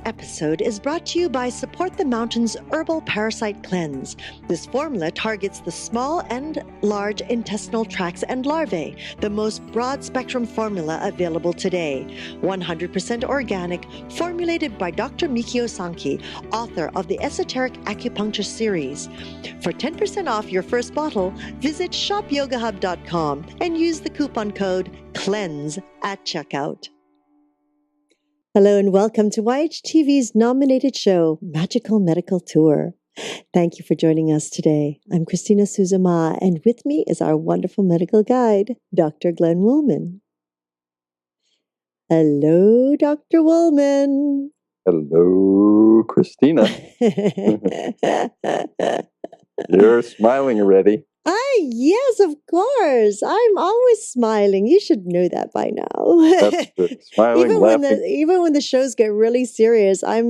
episode is brought to you by Support the Mountains Herbal Parasite Cleanse. This formula targets the small and large intestinal tracts and larvae, the most broad-spectrum formula available today. 100% organic, formulated by Dr. Mikio Sankey, author of the Esoteric Acupuncture series. For 10% off your first bottle, visit shopyogahub.com and use the coupon code CLEANSE at checkout. Hello and welcome to YHTV's nominated show, Magical Medical Tour. Thank you for joining us today. I'm Christina Suzuma, and with me is our wonderful medical guide, Dr. Glenn Woolman. Hello, Dr. Woolman. Hello, Christina. You're smiling already. Yes, of course. I'm always smiling. You should know that by now. That's good. Smiling, even when the shows get really serious, I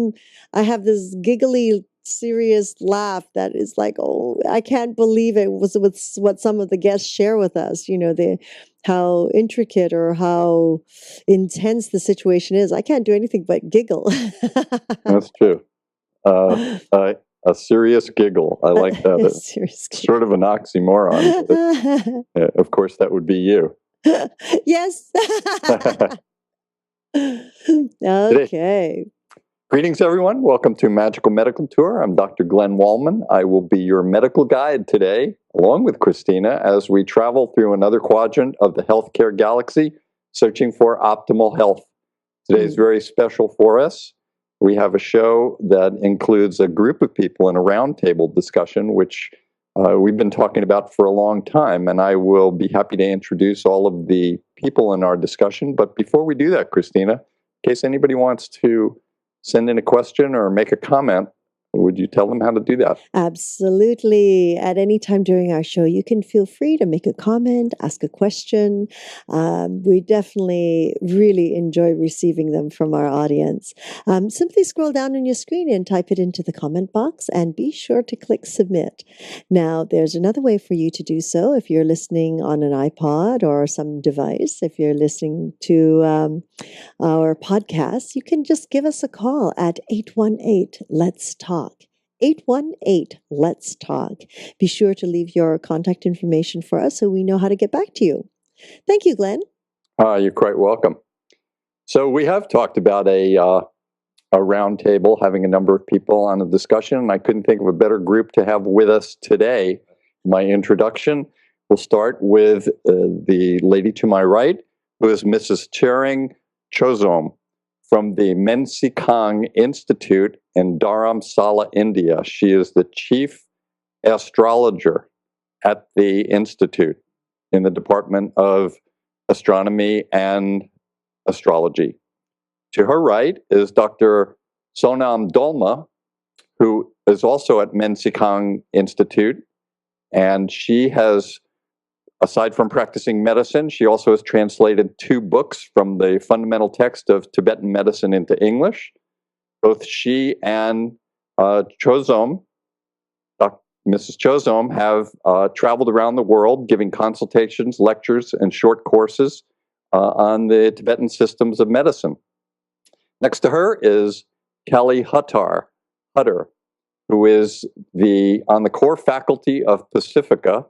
have this giggly, serious laugh that is like, oh, I can't believe it was with what some of the guests share with us. You know, how intricate or how intense the situation is. I can't do anything but giggle. That's true. A serious giggle. I like that. It's sort of an oxymoron. Of course, that would be you. Yes. Okay. Greetings, everyone. Welcome to Magical Medical Tour. I'm Dr. Glenn Woolman. I will be your medical guide today, along with Christina, as we travel through another quadrant of the healthcare galaxy, searching for optimal health. Today is very special for us. We have a show that includes a group of people in a roundtable discussion, which we've been talking about for a long time, and I will be happy to introduce all of the people in our discussion. But before we do that, Christina, in case anybody wants to send in a question or make a comment, would you tell them how to do that? Absolutely. At any time during our show, you can feel free to make a comment, ask a question. We definitely really enjoy receiving them from our audience. Simply scroll down on your screen and type it into the comment box, and be sure to click submit. Now, there's another way for you to do so if you're listening on an iPod or some device. If you're listening to our podcast, you can just give us a call at 818-LETS-TALK. 818-LETS-TALK. Be sure to leave your contact information for us so we know how to get back to you. Thank you, Glenn. You're quite welcome. So we have talked about a round table, having a number of people on a discussion, and I couldn't think of a better group to have with us today. My introduction will start with the lady to my right, who is Mrs. Chering Chozom from the Mensikang Institute in Dharamsala, India. She is the chief astrologer at the Institute in the Department of Astronomy and Astrology. To her right is Dr. Sonam Dolma, who is also at Mensikang Institute, and she has, aside from practicing medicine, she also has translated 2 books from the fundamental text of Tibetan medicine into English. Both she and Chozom, Mrs. Chozom, have traveled around the world giving consultations, lectures, and short courses on the Tibetan systems of medicine. Next to her is Kelly Hutter, who is on the core faculty of Pacifica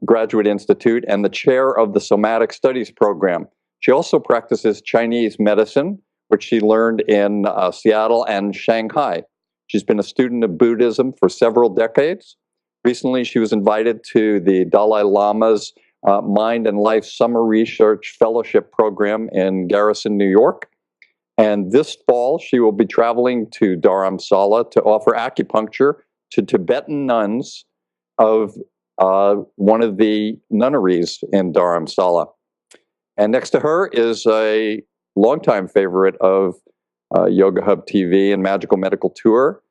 Graduate Institute and the chair of the Somatic Studies program. She also practices Chinese medicine, which she learned in Seattle and Shanghai. She's been a student of Buddhism for several decades. Recently, she was invited to the Dalai Lama's Mind and Life Summer Research Fellowship program in Garrison, New York. And this fall, she will be traveling to Dharamsala to offer acupuncture to Tibetan nuns of one of the nunneries in Dharamsala. And next to her is a longtime favorite of Yoga Hub TV and Magical Medical Tour,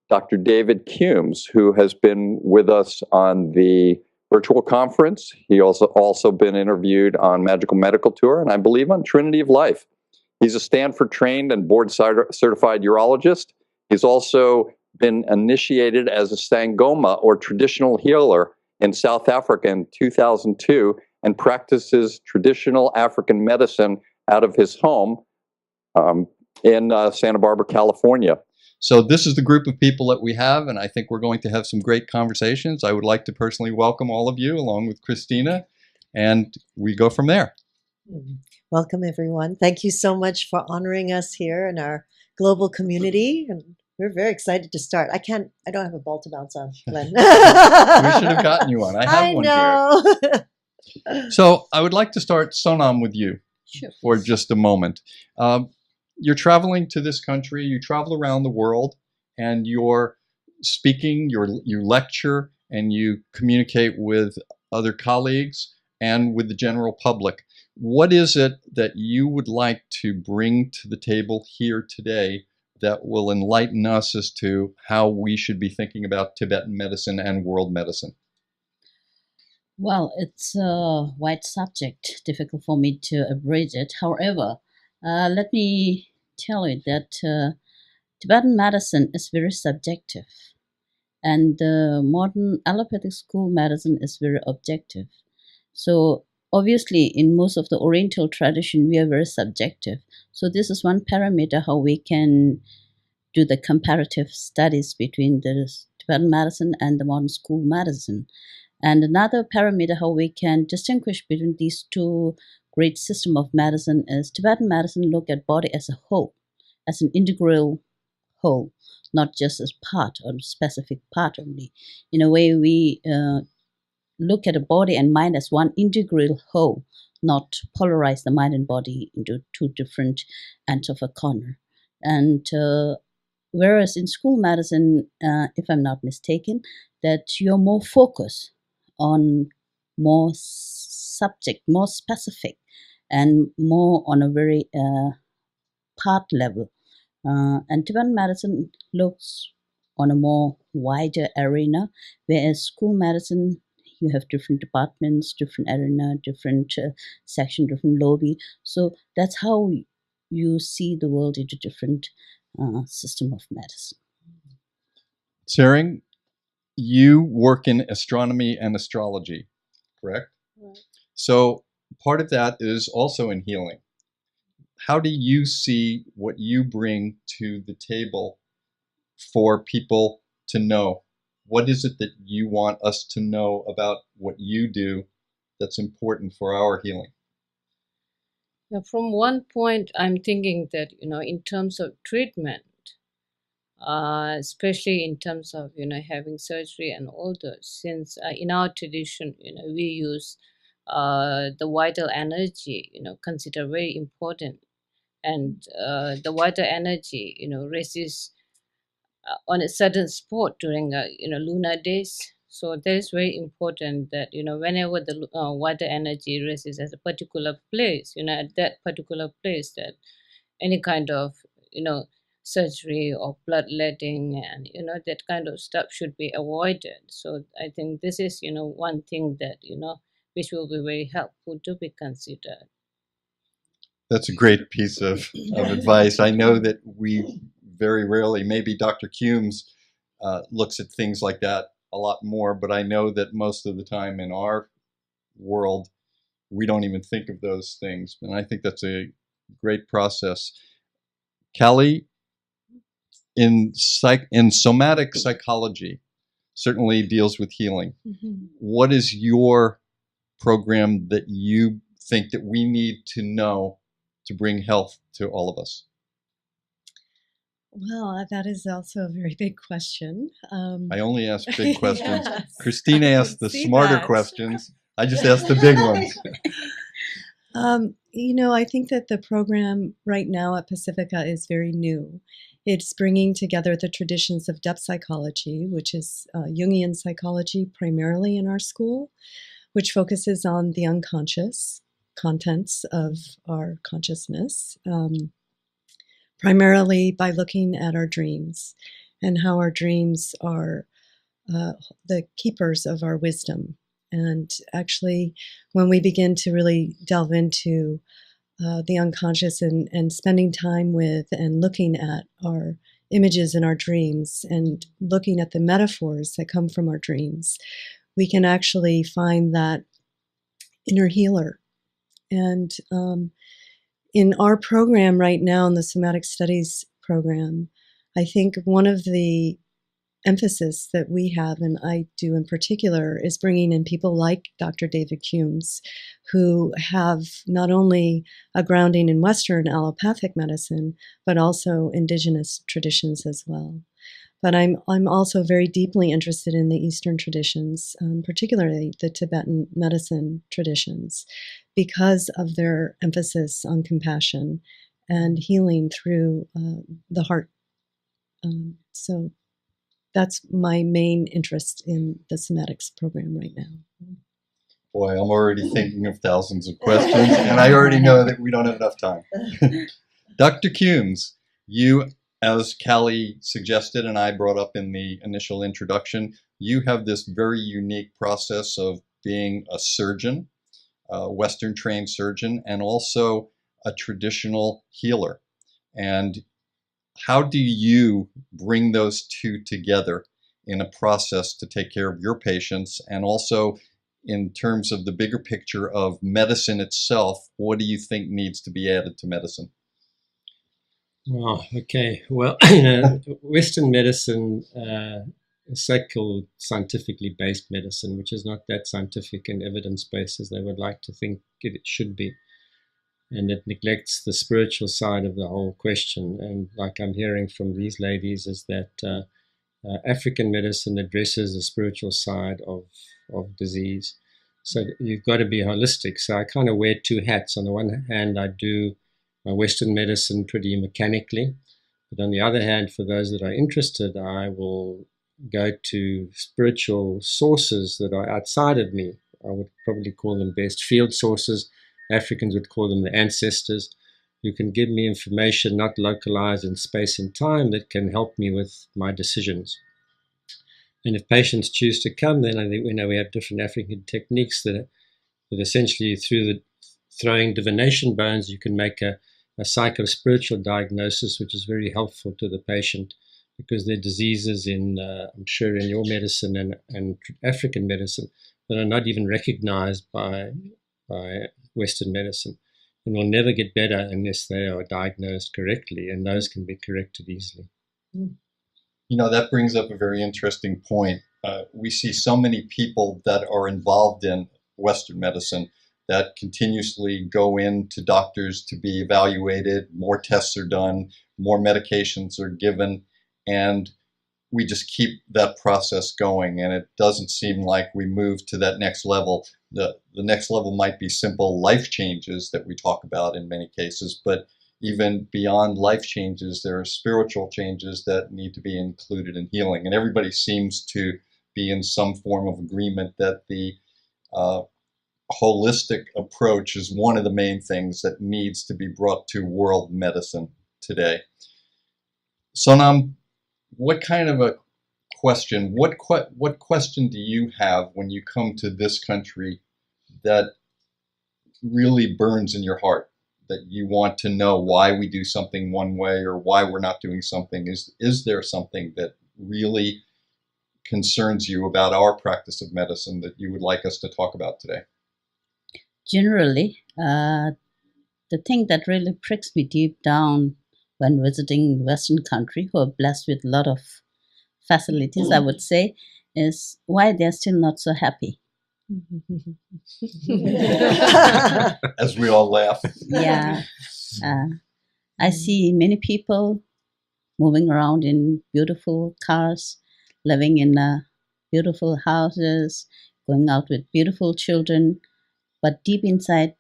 Dr. David Cumes, who has been with us on the virtual conference. He also been interviewed on Magical Medical Tour, and I believe on Trinity of Life. He's a Stanford-trained and board-certified urologist. He's also been initiated as a Sangoma, or traditional healer, in South Africa in 2002, and practices traditional African medicine out of his home in Santa Barbara, California. So this is the group of people that we have, and I think we're going to have some great conversations. I would like to personally welcome all of you, along with Christina, and we go from there. Welcome, everyone. Thank you so much for honoring us here in our global community, and we're very excited to start. I don't have a ball to bounce on, Glenn. We should have gotten you one. I have one here. So I would like to start, Sonam, with you for just a moment. You're traveling to this country, you travel around the world, and you're speaking, you lecture, and you communicate with other colleagues and with the general public. What is it that you would like to bring to the table here today that will enlighten us as to how we should be thinking about Tibetan medicine and world medicine? Well, it's a wide subject, difficult for me to abridge it. However, let me tell you that Tibetan medicine is very subjective, and modern allopathic school medicine is very objective. So obviously, in most of the Oriental tradition, we are very subjective. So this is one parameter how we can do the comparative studies between the Tibetan medicine and the modern school medicine. And another parameter how we can distinguish between these two great systems of medicine is Tibetan medicine look at body as a whole, as an integral whole, not just as part or specific part only. In a way, we look at the body and mind as one integral whole, not polarize the mind and body into two different ends of a corner. And whereas in school medicine, if I'm not mistaken, that you're more focused on more subject, more specific, and more on a very part level. And Tibetan medicine looks on a more wider arena, whereas school medicine, you have different departments, different arena, different section, different lobby. So that's how you see the world into different system of medicine. Tsering, you work in astronomy and astrology, correct? Right. So part of that is also in healing. How do you see what you bring to the table for people to know? What is it that you want us to know about what you do that's important for our healing? Now, from one point, I'm thinking that, in terms of treatment, especially in terms of, having surgery and all those, since in our tradition, we use the vital energy, consider very important. And the vital energy, resists on a certain spot during, lunar days. So that is very important that, whenever the water energy resists at a particular place, at that particular place, that any kind of, surgery or bloodletting and, that kind of stuff should be avoided. So I think this is, one thing that, which will be very helpful to be considered. That's a great piece of advice. I know that we very rarely, maybe Dr. Cumes looks at things like that a lot more, but I know that most of the time in our world, we don't even think of those things. And I think that's a great process. Callie, in somatic psychology, certainly deals with healing. Mm-hmm. What is your program that you think that we need to know to bring health to all of us? Well, that is also a very big question. I only ask big questions. Yes. Christina asked the smarter questions. I just asked the big ones. I think that the program right now at Pacifica is very new. It's bringing together the traditions of depth psychology, which is Jungian psychology primarily in our school, which focuses on the unconscious contents of our consciousness, primarily by looking at our dreams and how our dreams are the keepers of our wisdom. And actually, when we begin to really delve into the unconscious and spending time with and looking at our images in our dreams and looking at the metaphors that come from our dreams, we can actually find that inner healer. And in our program right now, in the somatic studies program, I think one of the emphasis that we have, and I do in particular, is bringing in people like Dr. David Humes, who have not only a grounding in Western allopathic medicine, but also indigenous traditions as well. But I'm also very deeply interested in the Eastern traditions, particularly the Tibetan medicine traditions, because of their emphasis on compassion and healing through the heart. So that's my main interest in the somatics program right now. Boy, I'm already thinking of thousands of questions, and I already know that we don't have enough time. Dr. Coombs, you, as Callie suggested and I brought up in the initial introduction, you have this very unique process of being a surgeon, a Western-trained surgeon, and also a traditional healer. And how do you bring those two together in a process to take care of your patients, and also in terms of the bigger picture of medicine itself, what do you think needs to be added to medicine? Well, okay. Well, Western medicine is so-called scientifically based medicine, which is not that scientific and evidence-based as they would like to think it should be. And it neglects the spiritual side of the whole question. And like I'm hearing from these ladies is that African medicine addresses the spiritual side of disease. So you've got to be holistic. So I kind of wear two hats. On the one hand, I do my Western medicine pretty mechanically. But on the other hand, for those that are interested, I will go to spiritual sources that are outside of me. I would probably call them best field sources. Africans would call them the ancestors, who can give me information not localized in space and time that can help me with my decisions. And if patients choose to come, then I think we have different African techniques that essentially through the throwing divination bones, you can make a psycho-spiritual diagnosis, which is very helpful to the patient, because there are diseases in, I'm sure, in your medicine and African medicine that are not even recognized by Western medicine and will never get better unless they are diagnosed correctly, and those can be corrected easily. You know, that brings up a very interesting point. We see so many people that are involved in Western medicine that continuously go in to doctors to be evaluated, more tests are done, more medications are given, and we just keep that process going, and it doesn't seem like we move to that next level. The next level might be simple life changes that we talk about in many cases, but even beyond life changes, there are spiritual changes that need to be included in healing. And everybody seems to be in some form of agreement that the holistic approach is one of the main things that needs to be brought to world medicine today. Sonam, what kind of a question, what question do you have when you come to this country that really burns in your heart, that you want to know why we do something one way or why we're not doing something? Is there something that really concerns you about our practice of medicine that you would like us to talk about today? Generally, the thing that really pricks me deep down when visiting Western country, who are blessed with a lot of facilities, I would say, is why they're still not so happy. As we all laugh. Yeah. I see many people moving around in beautiful cars, living in beautiful houses, going out with beautiful children, but deep inside,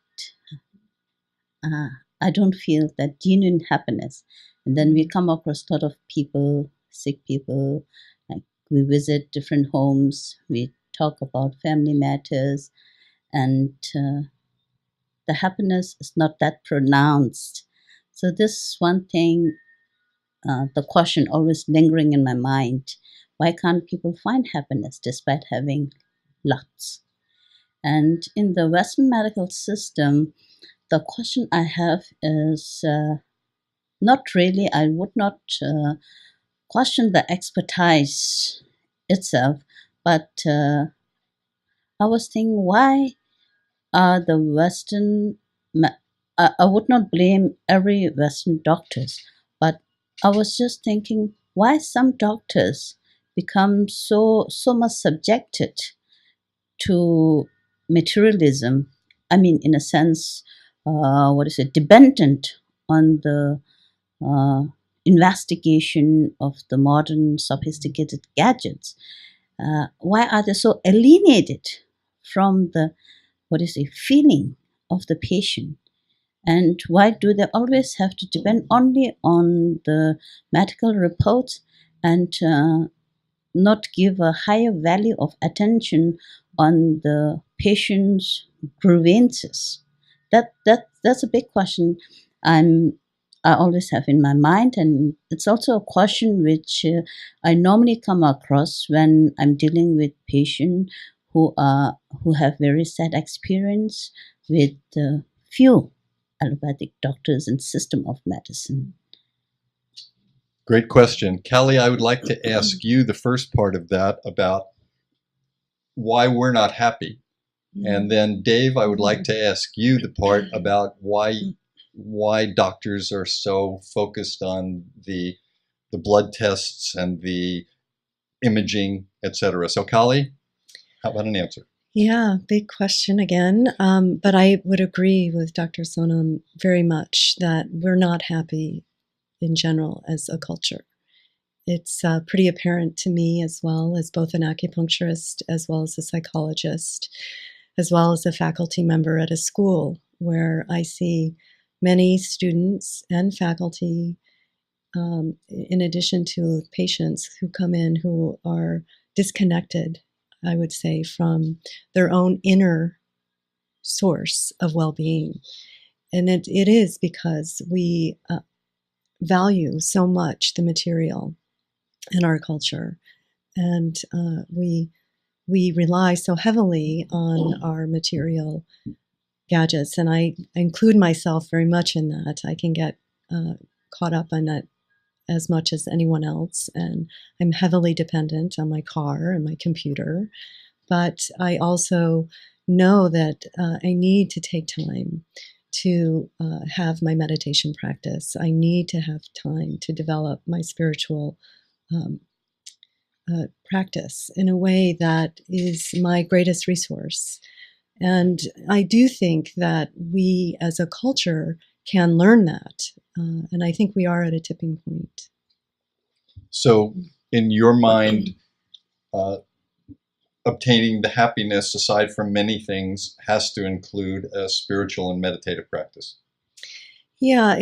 I don't feel that genuine happiness. And then we come across a lot of people, sick people, like we visit different homes, we talk about family matters, and the happiness is not that pronounced. So this is one thing, the question always lingering in my mind. Why can't people find happiness despite having lots? And in the Western medical system, the question I have is not really, I would not question the expertise itself, but I was thinking, why are the Western I would not blame every Western doctors, but I was just thinking why some doctors become so much subjected to materialism. I mean, in a sense, what is it? Dependent on the uh, investigation of the modern sophisticated gadgets. Why are they so alienated from the what is it feeling of the patient? And why do they always have to depend only on the medical reports and not give a higher value of attention on the patient's grievances? That's a big question. I always have in my mind, and it's also a question which I normally come across when I'm dealing with patients who have very sad experience with few allopathic doctors and system of medicine. Great question. Callie, I would like to ask you the first part of that about why we're not happy. And then Dave, I would like to ask you the part about why doctors are so focused on the blood tests and the imaging, etc. So Callie, how about an answer? Yeah, big question again. But I would agree with Dr. Sonam very much that we're not happy in general as a culture. It's pretty apparent to me as well as both an acupuncturist, as well as a psychologist, as well as a faculty member at a school where I see many students and faculty, in addition to patients who come in who are disconnected, I would say, from their own inner source of well-being. And it is because we value so much the material in our culture, and we rely so heavily on our material gadgets, and I include myself very much in that. I can get caught up in that as much as anyone else, and I'm heavily dependent on my car and my computer. But I also know that I need to take time to have my meditation practice. I need to have time to develop my spiritual practice in a way that is my greatest resource. And I do think that we as a culture can learn that. And I think we are at a tipping point. So in your mind, obtaining the happiness, aside from many things, has to include a spiritual and meditative practice. Yeah,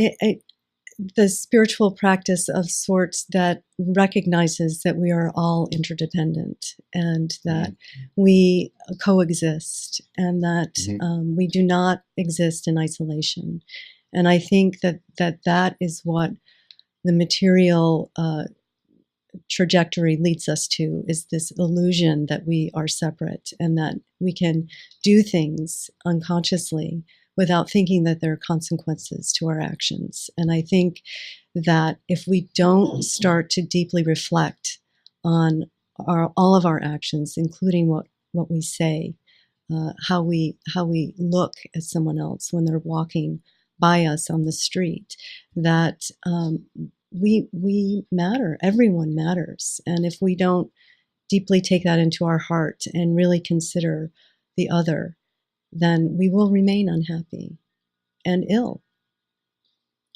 the spiritual practice of sorts that recognizes that we are all interdependent and that we coexist and that we do not exist in isolation. And I think that is what the material trajectory leads us to, is this illusion that we are separate and that we can do things unconsciously without thinking that there are consequences to our actions. And I think that if we don't start to deeply reflect on all of our actions, including what we say, how we look at someone else when they're walking by us on the street, that we matter. Everyone matters. And if we don't deeply take that into our heart and really consider the other, then we will remain unhappy and ill.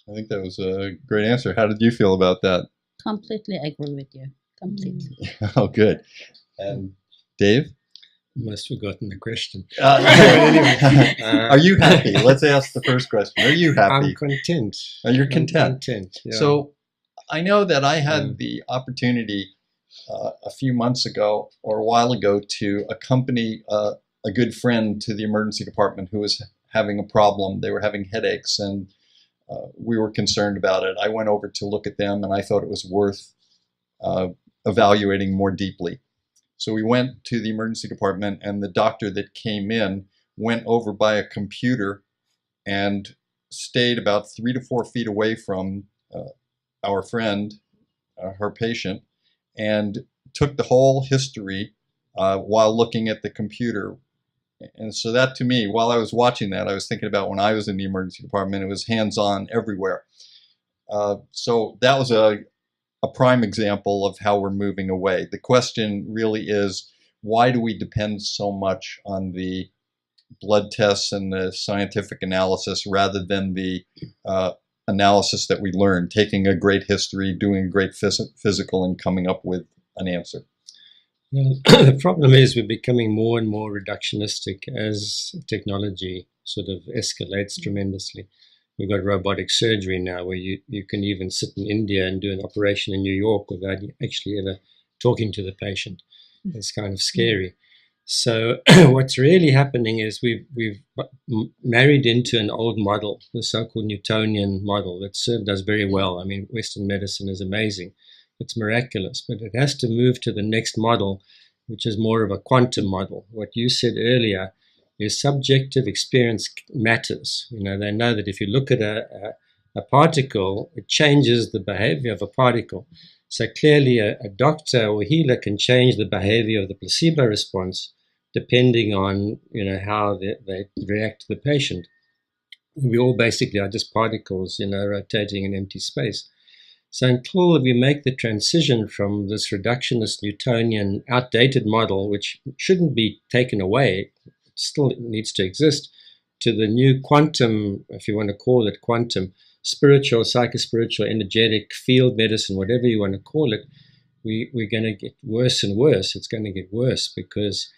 I think that was a great answer. How did you feel about that? Completely agree with you. Completely. Oh, good. And Dave? Almost forgotten the question. Are you happy? Let's ask the first question. Are you happy? I'm content. You're content. I'm content, yeah. So I know that I had the opportunity a few months ago or a while ago to accompany a good friend to the emergency department who was having a problem. They were having headaches, and we were concerned about it. I went over to look at them, and I thought it was worth evaluating more deeply. So we went to the emergency department, and the doctor that came in went over by a computer and stayed about 3 to 4 feet away from our friend, her patient, and took the whole history while looking at the computer And so that, to me, while I was watching that, I was thinking about when I was in the emergency department. It was hands-on everywhere. So that was a prime example of how we're moving away. The question really is, why do we depend so much on the blood tests and the scientific analysis rather than the analysis that we learned, taking a great history, doing a great physical, and coming up with an answer? Yeah, the problem is we're becoming more and more reductionistic as technology sort of escalates tremendously. We've got robotic surgery now where you can even sit in India and do an operation in New York without actually ever talking to the patient. It's kind of scary. So what's really happening is we've married into an old model, the so-called Newtonian model that served us very well. I mean, Western medicine is amazing. It's miraculous, but it has to move to the next model, which is more of a quantum model. What you said earlier is subjective experience matters. They know that if you look at a particle, it changes the behavior of a particle. So clearly a doctor or healer can change the behavior of the placebo response depending on how they react to the patient. We all basically are just particles, rotating in empty space. So until we make the transition from this reductionist Newtonian outdated model, which shouldn't be taken away, it still needs to exist, to the new quantum, if you want to call it quantum, spiritual, psychospiritual, energetic, field medicine, whatever you want to call it, we're going to get worse and worse. It's going to get worse because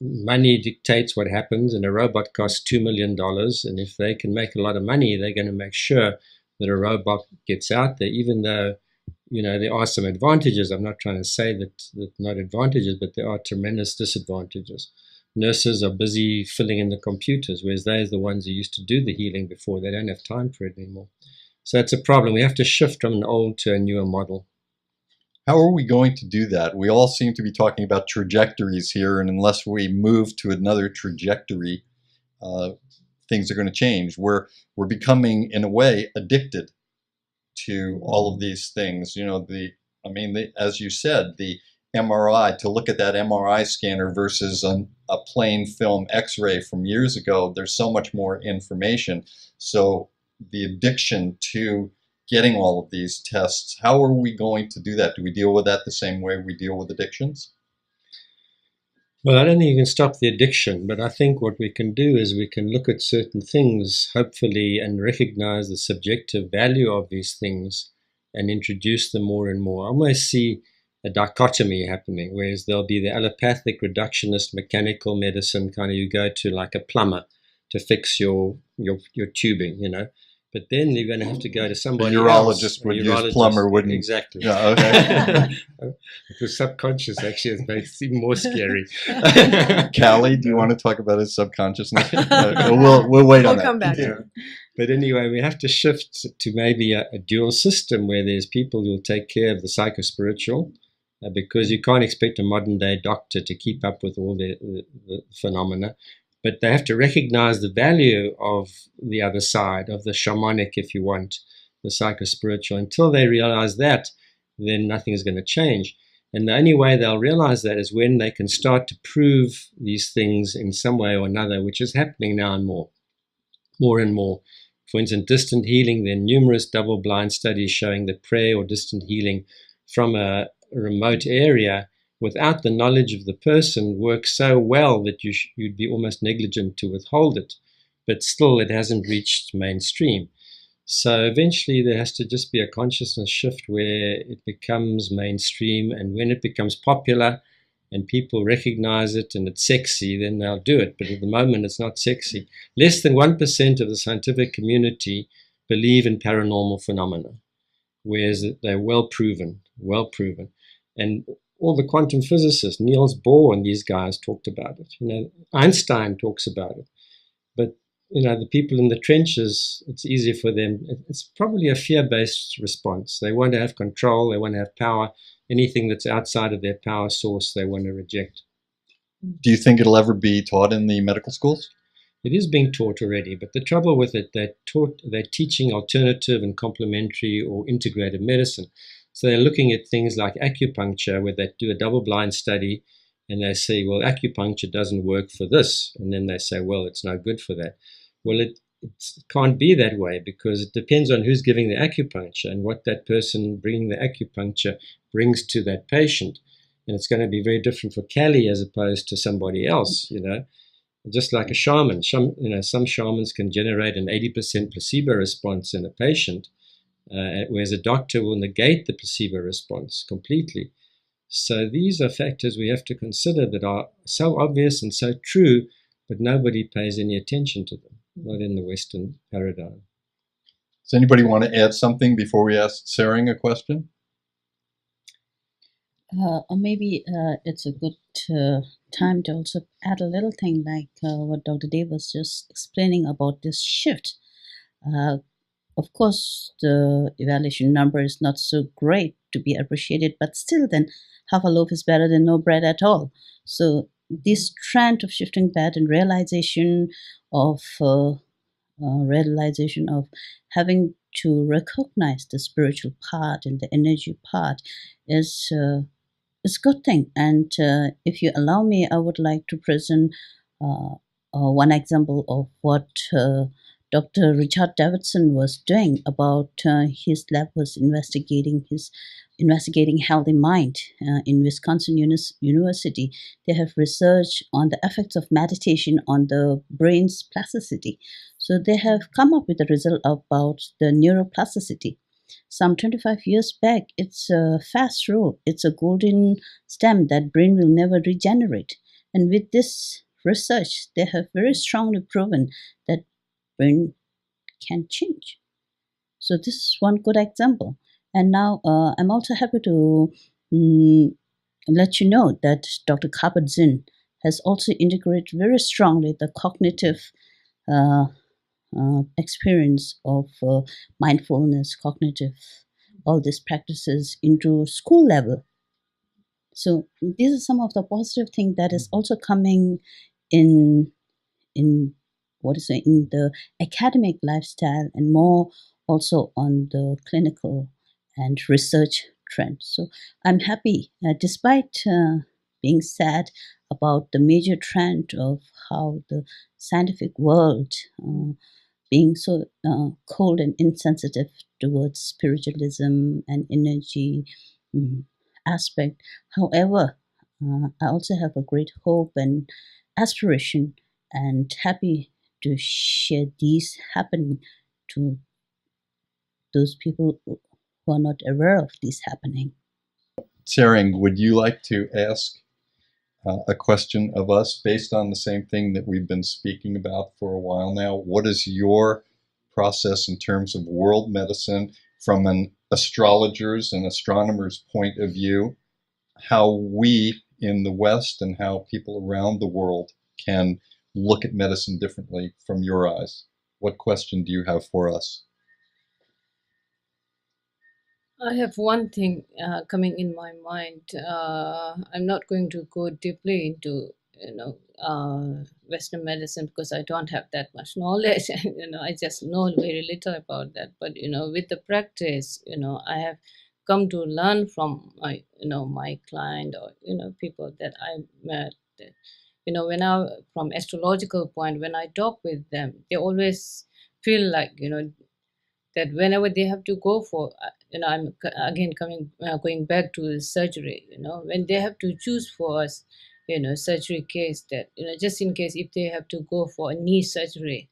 money dictates what happens, and a robot costs $2 million. And if they can make a lot of money, they're going to make sure that a robot gets out there, even though, there are some advantages. I'm not trying to say that not advantages, but there are tremendous disadvantages. Nurses are busy filling in the computers, whereas they're the ones who used to do the healing before. They don't have time for it anymore. So it's a problem. We have to shift from an old to a newer model. How are we going to do that? We all seem to be talking about trajectories here, and unless we move to another trajectory, things are going to change. We're becoming, in a way, addicted to all of these things. As you said, the MRI, to look at that MRI scanner versus a plain film X-ray from years ago, there's so much more information. So the addiction to getting all of these tests, how are we going to do that? Do we deal with that the same way we deal with addictions? Well, I don't think you can stop the addiction, but I think what we can do is we can look at certain things, hopefully, and recognize the subjective value of these things and introduce them more and more. I almost see a dichotomy happening, whereas there'll be the allopathic, reductionist, mechanical medicine, kind of you go to like a plumber to fix your tubing, But then you're going to have to go to somebody else. The urologist would use plumber, wouldn't he? Exactly. Yeah, okay. The subconscious actually is made even more scary. Callie, do you want to talk about his subconsciousness? We'll wait on that. We'll come back to it. But anyway, we have to shift to maybe a dual system where there's people who will take care of the psychospiritual, because you can't expect a modern day doctor to keep up with all the phenomena. But they have to recognize the value of the other side, of the shamanic, if you want, the psychospiritual. Until they realize that, then nothing is going to change. And the only way they'll realize that is when they can start to prove these things in some way or another, which is happening now and more and more. For instance, distant healing, there are numerous double-blind studies showing that prayer or distant healing from a remote area without the knowledge of the person works so well that you'd be almost negligent to withhold it. But still, it hasn't reached mainstream. So eventually there has to just be a consciousness shift where it becomes mainstream, and when it becomes popular and people recognize it and it's sexy, then they'll do it. But at the moment, it's not sexy. Less than 1% of the scientific community believe in paranormal phenomena, whereas they're well proven. And all the quantum physicists, Niels Bohr and these guys talked about it. Einstein talks about it. But, the people in the trenches, it's easier for them. It's probably a fear-based response. They want to have control. They want to have power. Anything that's outside of their power source, they want to reject. Do you think it'll ever be taught in the medical schools? It is being taught already, but the trouble with it, they're teaching alternative and complementary or integrative medicine. So they're looking at things like acupuncture, where they do a double-blind study, and they say, well, acupuncture doesn't work for this. And then they say, well, it's not good for that. Well, it can't be that way, because it depends on who's giving the acupuncture and what that person bringing the acupuncture brings to that patient. And it's going to be very different for Kelly as opposed to somebody else, Just like a shaman, some shamans can generate an 80% placebo response in a patient, whereas a doctor will negate the placebo response completely. So these are factors we have to consider that are so obvious and so true, but nobody pays any attention to them, not in the Western paradigm. Does anybody want to add something before we ask Tsering a question? Or maybe it's a good time to also add a little thing like what Dr. Dave was just explaining about this shift. Of course, the evaluation number is not so great to be appreciated, but still then half a loaf is better than no bread at all. So this trend of shifting that and realization of having to recognize the spiritual part and the energy part is a good thing. And if you allow me, I would like to present one example of what Dr. Richard Davidson was doing about his lab was investigating healthy mind in Wisconsin University. They have researched on the effects of meditation on the brain's plasticity. So they have come up with a result about the neuroplasticity. Some 25 years back, it's a fast rule. It's a golden stem that brain will never regenerate. And with this research, they have very strongly proven that brain can change. So this is one good example. And now I'm also happy to let you know that Dr. Kabat-Zinn has also integrated very strongly the cognitive experience of mindfulness, cognitive, all these practices into school level. So these are some of the positive things that is also coming in the academic lifestyle, and more also on the clinical and research trend. So I'm happy, despite being sad about the major trend of how the scientific world being so cold and insensitive towards spiritualism and energy aspect. However, I also have a great hope and aspiration, and happy to share these happening to those people who are not aware of this happening. Tsering, would you like to ask a question of us based on the same thing that we've been speaking about for a while now? What is your process in terms of world medicine from an astrologer's and astronomer's point of view? How we in the West and how people around the world can look at medicine differently from your eyes? What question do you have for us? I have one thing coming in my mind. I'm not going to go deeply into Western medicine because I don't have that much knowledge. I just know very little about that. But with the practice, I have come to learn from my client or people that I met. When I from astrological point, when I talk with them, they always feel like that whenever they have to go for I'm again going back to the surgery, when they have to choose for us surgery case, that just in case if they have to go for a knee surgery,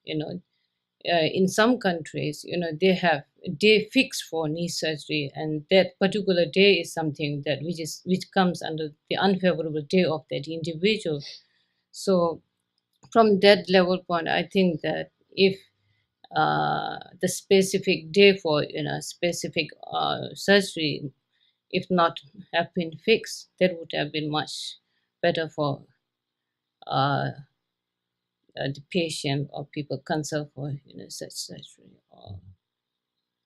in some countries they have a day fixed for knee surgery, and that particular day is something that which comes under the unfavorable day of that individual. So from that level point, I think that if the specific day for specific surgery, if not have been fixed, that would have been much better for the patient or people concerned for such surgery or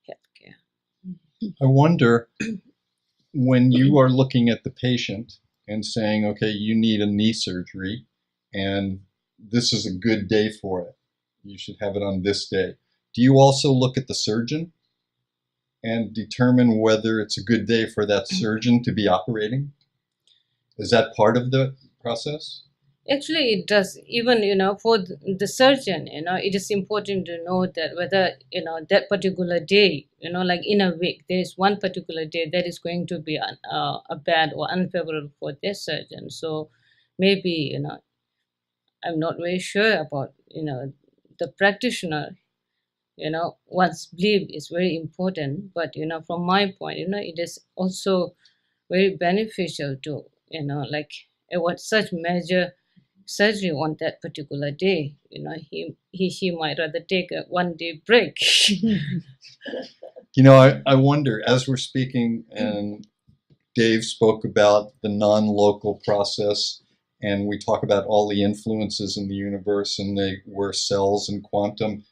healthcare. I wonder, when you are looking at the patient and saying, okay, you need a knee surgery and this is a good day for it, you should have it on this day, do you also look at the surgeon and determine whether it's a good day for that surgeon to be operating? Is that part of the process? Actually, it does. Even, for the surgeon, it is important to know that whether, that particular day, like in a week, there is one particular day that is going to be a bad or unfavorable for this surgeon. So maybe, I'm not very sure about, the practitioner, one's belief is very important. But, from my point, it is also very beneficial to, like what such major surgery on that particular day. She might rather take a 1 day break. You know, I wonder, as we're speaking, and Dave spoke about the non-local process, and we talk about all the influences in the universe and where cells and quantum.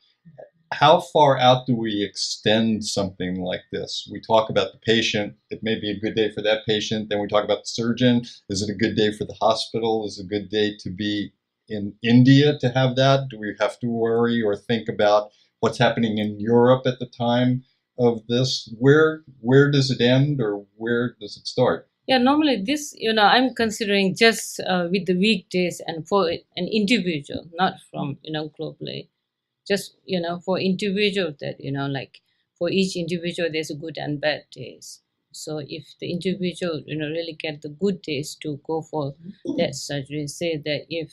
How far out do we extend something like this? We talk about the patient. It may be a good day for that patient. Then we talk about the surgeon. Is it a good day for the hospital? Is it a good day to be in India to have that? Do we have to worry or think about what's happening in Europe at the time of this? Where does it end, or where does it start? Yeah, normally this, I'm considering just with the weekdays and for an individual, not from, globally. Just, for individual that, like for each individual, there's a good and bad days. So if the individual, really get the good days to go for that surgery, say that if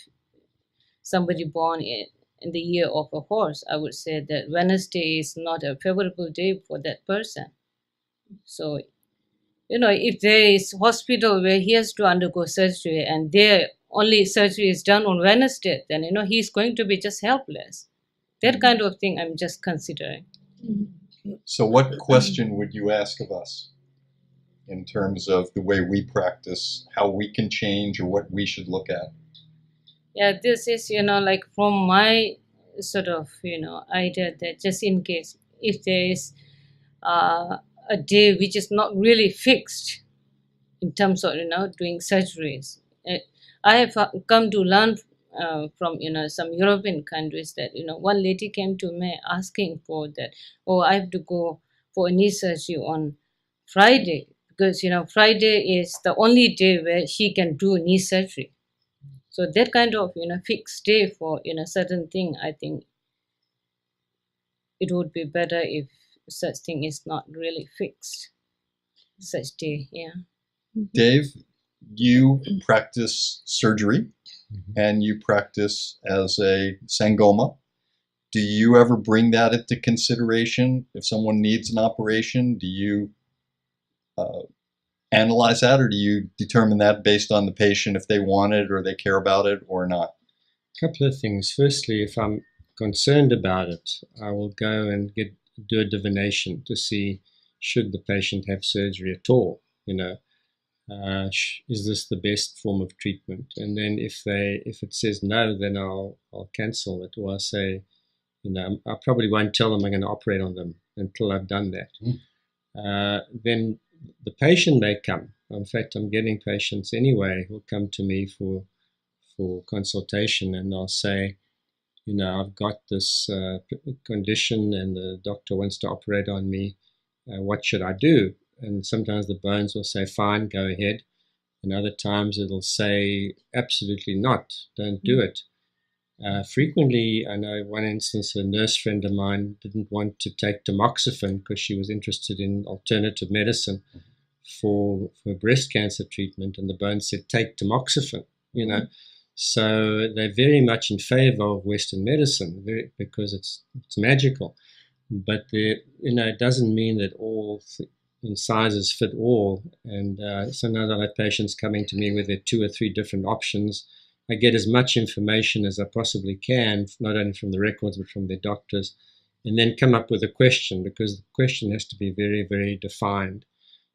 somebody born in the year of a horse, I would say that Wednesday is not a favorable day for that person. So, if there is hospital where he has to undergo surgery and there only surgery is done on Wednesday, then, he's going to be just helpless. That kind of thing I'm just considering. So what question would you ask of us in terms of the way we practice, how we can change, or what we should look at? Yeah, this is, like from my sort of, idea that just in case if there is a day which is not really fixed in terms of, doing surgeries. I have come to learn from, some European countries that, one lady came to me asking for that, oh, I have to go for a knee surgery on Friday because, Friday is the only day where she can do knee surgery. So that kind of, fixed day for, certain thing, I think it would be better if such thing is not really fixed, such day, yeah. Dave, you practice surgery and you practice as a Sangoma. Do you ever bring that into consideration? If someone needs an operation, do you analyze that, or do you determine that based on the patient if they want it or they care about it or not? A couple of things. Firstly, if I'm concerned about it, I will go and do a divination to see should the patient have surgery at all. Is this the best form of treatment? And then if it says no, then I'll cancel it, or I'll say, I probably won't tell them I'm going to operate on them until I've done that. Then the patient may come. In fact, I'm getting patients anyway who'll come to me for consultation, and they'll say, I've got this condition and the doctor wants to operate on me. What should I do? And sometimes the bones will say, fine, go ahead. And other times it'll say, absolutely not, don't do it. Frequently, I know one instance, a nurse friend of mine didn't want to take tamoxifen because she was interested in alternative medicine for breast cancer treatment, and the bone said, take tamoxifen, So they're very much in favor of Western medicine because it's magical. But it doesn't mean that all incisors fit all. And sometimes I have patients coming to me with their 2 or 3 different options. I get as much information as I possibly can, not only from the records, but from their doctors, and then come up with a question, because the question has to be very, very defined.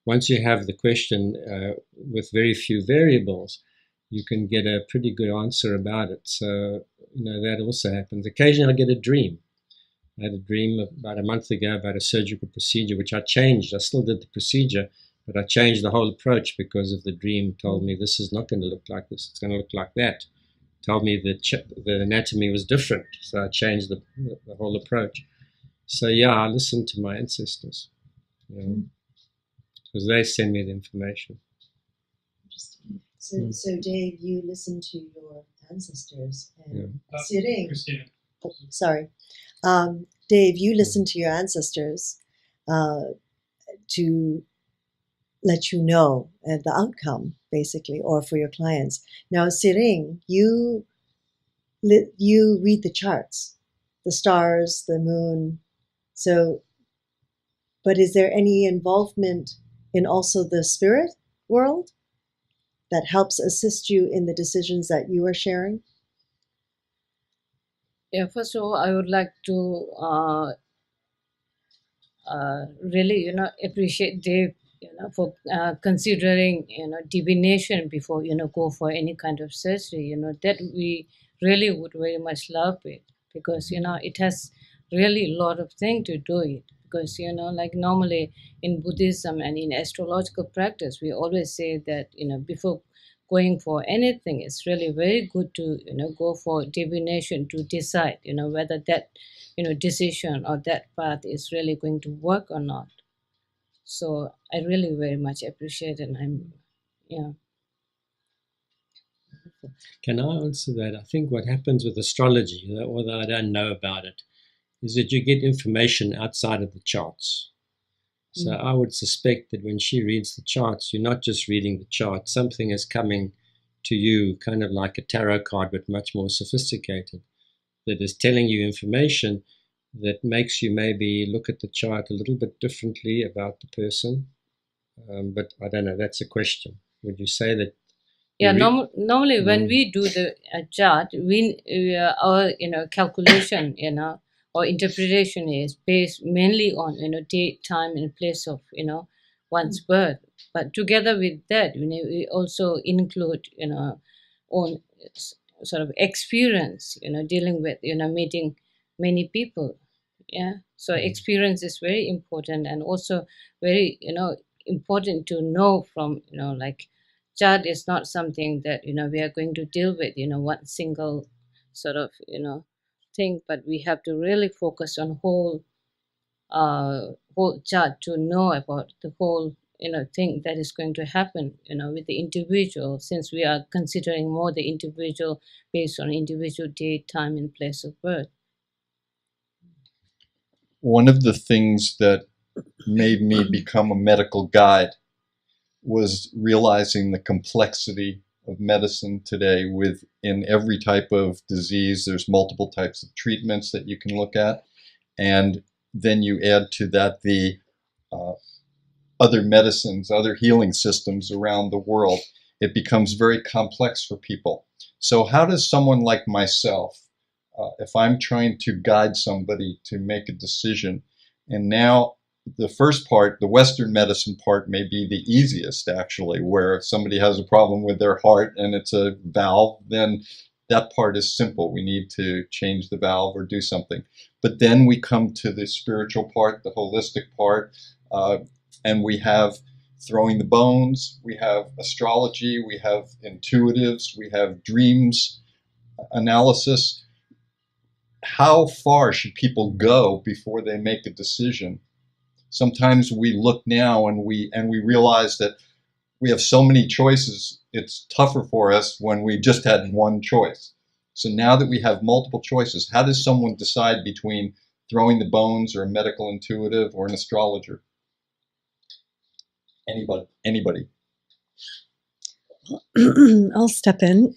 Once you have the question with very few variables, you can get a pretty good answer about it. So, that also happens. Occasionally I get a dream. I had a dream about a month ago about a surgical procedure, which I changed. I still did the procedure, but I changed the whole approach because of the dream. Told me this is not going to look like this, it's going to look like that. Told me that the anatomy was different, so I changed the whole approach. So yeah, I listened to my ancestors, because they send me the information. So Dave, you listen to your ancestors, and Christina. sorry, Dave, you listen to your ancestors to let you know the outcome, basically, or for your clients. Now, Siring, you read the charts, the stars, the moon. So, but is there any involvement in also the spirit world that helps assist you in the decisions that you are sharing? Yeah, first of all, I would like to really, appreciate Dave, for considering, divination before, go for any kind of surgery. That we really would very much love it, because, it has really a lot of thing to do it. Because, like normally in Buddhism and in astrological practice, we always say that, before going for anything, it's really very good to, go for divination to decide, whether that, decision or that path is really going to work or not. So I really very much appreciate it. And yeah. Can I answer that? I think what happens with astrology, although I don't know about it, is that you get information outside of the charts. So I would suspect that when she reads the charts, you're not just reading the chart. Something is coming to you, kind of like a tarot card, but much more sophisticated, that is telling you information that makes you maybe look at the chart a little bit differently about the person. But I don't know, that's a question. Would you say that? Yeah, normally when we do the chart, our calculation, or interpretation is based mainly on date, time, and place of one's birth. But together with that, we also include own sort of experience, dealing with meeting many people. Yeah, so experience is very important, and also very important to know from like chart is not something that we are going to deal with one single sort of thing, but we have to really focus on whole chart to know about the whole thing that is going to happen with the individual, since we are considering more the individual based on individual date, time, and place of birth. One of the things that made me become a medical guide was realizing the complexity of medicine today. In every type of disease, there's multiple types of treatments that you can look at, and then you add to that the other medicines, other healing systems around the world. It becomes very complex for people. So how does someone like myself, if I'm trying to guide somebody to make a decision, and now the first part, the Western medicine part, may be the easiest actually, where if somebody has a problem with their heart and it's a valve, then that part is simple. We need to change the valve or do something. But then we come to the spiritual part, the holistic part, and we have throwing the bones, we have astrology, we have intuitives, we have dreams analysis. How far should people go before they make a decision? Sometimes we look now and we realize that we have so many choices, it's tougher for us when we just had one choice. So now that we have multiple choices, how does someone decide between throwing the bones or a medical intuitive or an astrologer? Anybody? I'll step in.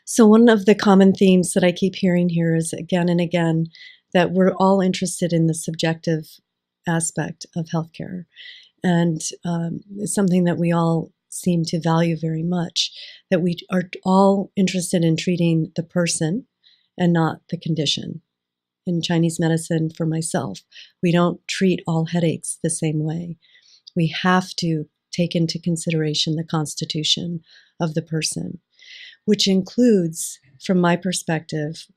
So one of the common themes that I keep hearing here is again and again that we're all interested in the subjective aspect of healthcare. And it's something that we all seem to value very much, that we are all interested in treating the person and not the condition. In Chinese medicine, for myself, we don't treat all headaches the same way. We have to take into consideration the constitution of the person, which includes, from my perspective,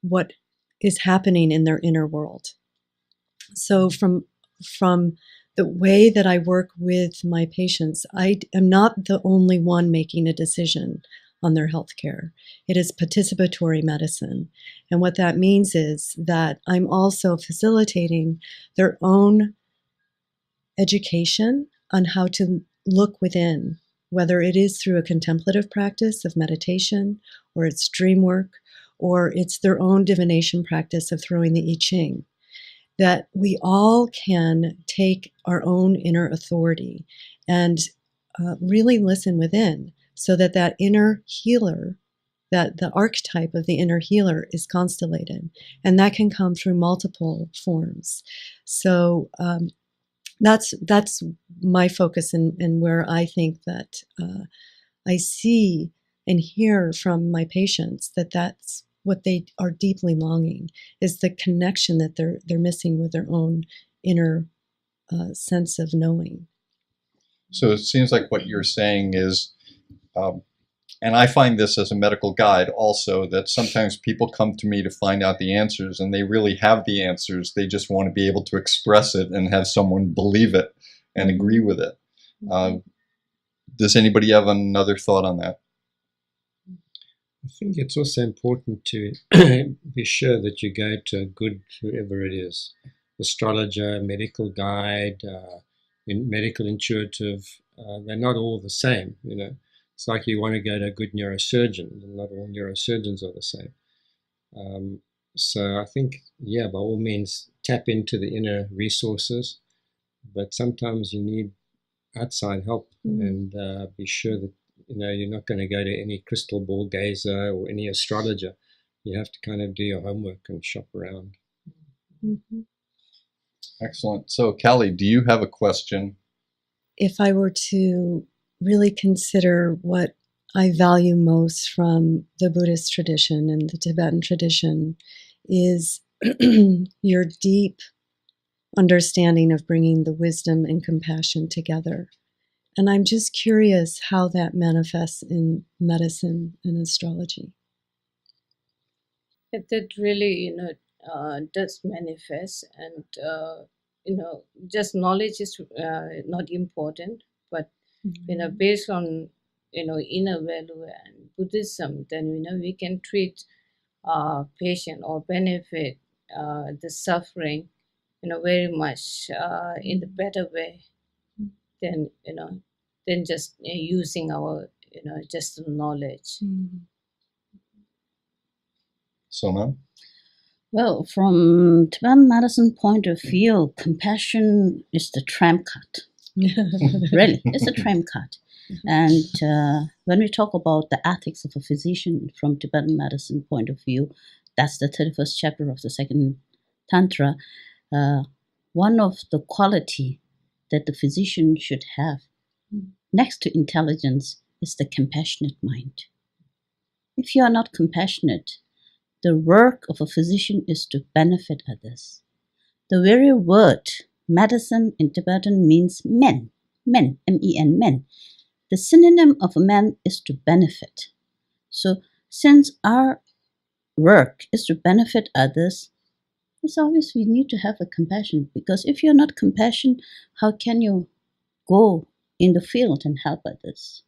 what is happening in their inner world. So from the way that I work with my patients, I am not the only one making a decision on their health care. It is participatory medicine. And what that means is that I'm also facilitating their own education on how to look within whether it is through a contemplative practice of meditation, or it's dream work, or it's their own divination practice of throwing the I Ching, that we all can take our own inner authority and really listen within, so that that inner healer, that the archetype of the inner healer is constellated. And that can come through multiple forms. So that's my focus, and where I think that I see and hear from my patients that that's what they are deeply longing, is the connection that they're missing with their own inner sense of knowing. So it seems like what you're saying is, and I find this as a medical guide also, that sometimes people come to me to find out the answers, and they really have the answers. They just want to be able to express it and have someone believe it and agree with it. Does anybody have another thought on that? I think it's also important to be sure that you go to a good, whoever it is, astrologer, medical guide, medical intuitive. They're not all the same, you know. It's like you want to go to a good neurosurgeon, and not all neurosurgeons are the same. So I think, yeah, by all means, tap into the inner resources, but sometimes you need outside help, and be sure that, you know, you're not going to go to any crystal ball gazer or any astrologer. You have to kind of do your homework and shop around. Mm-hmm. Excellent. So, Callie, do you have a question? If I were to really consider what I value most from the Buddhist tradition and the Tibetan tradition, is your deep understanding of bringing the wisdom and compassion together. And I'm just curious how that manifests in medicine and astrology. That really, does manifest, and just knowledge is not important, but based on inner value and Buddhism, then we can treat patient or benefit the suffering very much in the better way than than just using our just knowledge. Sona? Well, from Tibetan medicine point of view, compassion is the tramp card. Really, it's a tramp card. And when we talk about the ethics of a physician from Tibetan medicine point of view, that's the 31st chapter of the second Tantra. One of the quality that the physician should have, next to intelligence, is the compassionate mind. If you are not compassionate, the work of a physician is to benefit others. The very word medicine in Tibetan means men, M-E-N, men. The synonym of a man is to benefit. So since our work is to benefit others, it's obvious we need to have a compassion, because if you're not compassionate, how can you go in the field and help others?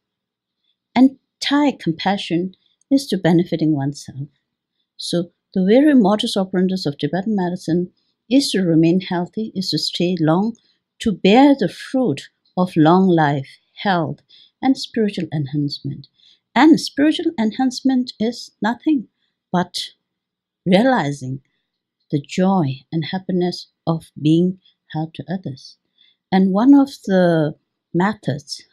Anti-compassion is to benefiting oneself. So the very modus operandi of Tibetan medicine is to remain healthy, is to stay long, to bear the fruit of long life, health, and spiritual enhancement. And spiritual enhancement is nothing but realizing the joy and happiness of being help to others. And one of the methods,